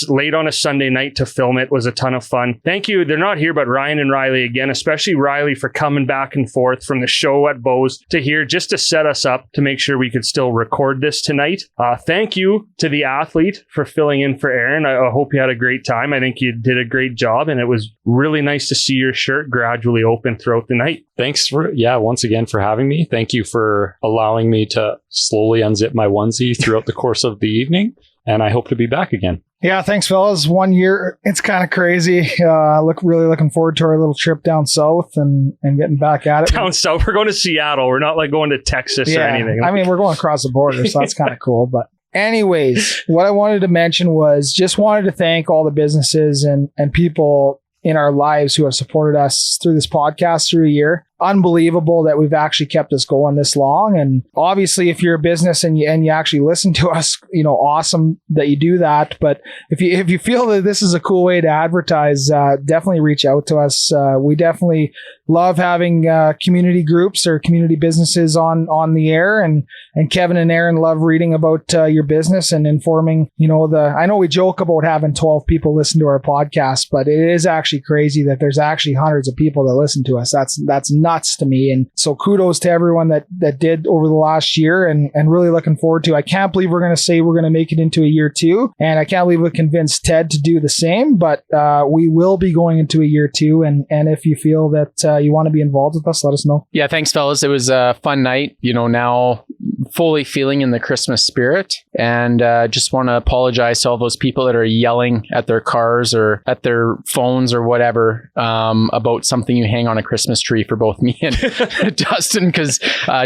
late on a Sunday night to film it was a ton of fun. Thank you. They're not here, but Ryan and Riley again, especially Riley for coming back and forth from the show at Bose to here just to set us up to make sure we could still record this tonight. Thank you to the athlete for filling in for Erin. I hope you had a great time. I think you did a great job, and it was really nice to see your shirt gradually open throughout the night. Thanks once again for having me. Thank you for allowing me to slowly unzip my onesie throughout the course of the evening. And I hope to be back again. Yeah, thanks, fellas. 1 year, it's kind of crazy. Really looking forward to our little trip down south and getting back at it. Down south, we're going to Seattle. We're not like going to Texas or anything. I mean, we're going across the border, so that's kind of cool. But anyways, what I wanted to mention was just wanted to thank all the businesses and people in our lives who have supported us through this podcast through a year. Unbelievable that we've actually kept us going this long. And obviously, if you're a business and you actually listen to us, awesome that you do that. But if you feel that this is a cool way to advertise, definitely reach out to us. We definitely love having community groups or community businesses on the air. And Kevin and Erin love reading about your business and informing, I know we joke about having 12 people listen to our podcast, but it is actually crazy that there's actually hundreds of people that listen to us. That's nuts to me. And so kudos to everyone that did over the last year, and really looking forward to. I can't believe we're going to say we're going to make it into a year 2, and I can't believe we convinced Ted to do the same, but we will be going into a year 2, and if you feel that you want to be involved with us, let us know. Yeah, thanks, fellas. It was a fun night. Now fully feeling in the Christmas spirit, and just want to apologize to all those people that are yelling at their cars or at their phones or whatever about something you hang on a Christmas tree for both me and Dustin, because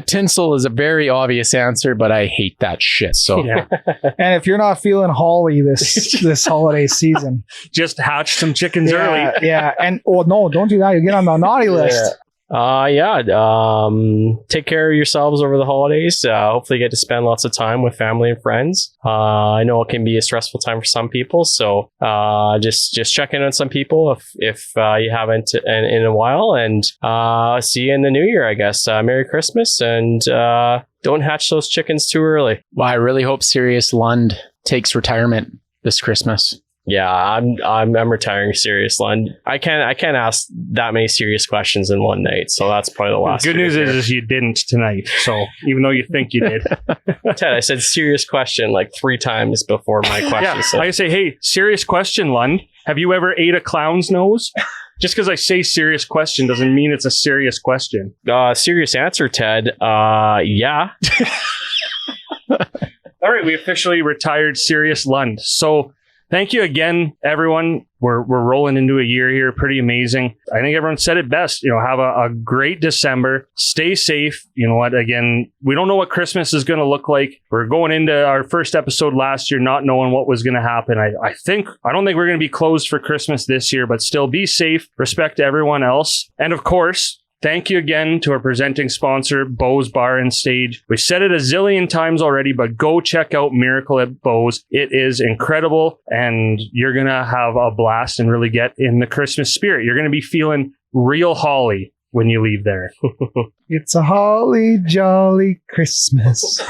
tinsel is a very obvious answer, but I hate that shit. So Yeah. And if you're not feeling holly this holiday season, Just hatch some chickens early. yeah, and no, don't do that. You get on the naughty list. Take care of yourselves over the holidays. Hopefully you get to spend lots of time with family and friends. I know it can be a stressful time for some people, so just check in on some people if you haven't in a while, and see you in the new year, I guess. Merry Christmas, and don't hatch those chickens too early. well, I really hope Sirius Lund takes retirement this Christmas. Yeah, I'm retiring Serious Lund. I can't ask that many serious questions in one night, so that's probably the last. Good news is you didn't tonight. So even though you think you did. Ted, I said serious question like 3 times before my question. Yeah, So I say, hey, serious question, Lund. Have you ever ate a clown's nose? Just because I say serious question doesn't mean it's a serious question. serious answer, Ted. Yeah. All right, we officially retired Sirius Lund. So thank you again, everyone. We're rolling into a year here. Pretty amazing. I think everyone said it best. Have a great December. Stay safe. You know what? Again, we don't know what Christmas is going to look like. We're going into our first episode last year not knowing what was going to happen. I don't think we're going to be closed for Christmas this year, but still be safe. Respect to everyone else. And of course, thank you again to our presenting sponsor, Bo's Bar and Stage. We said it a zillion times already, but go check out Miracle at Bo's. It is incredible, and you're going to have a blast and really get in the Christmas spirit. You're going to be feeling real holly when you leave there. It's a holly jolly Christmas.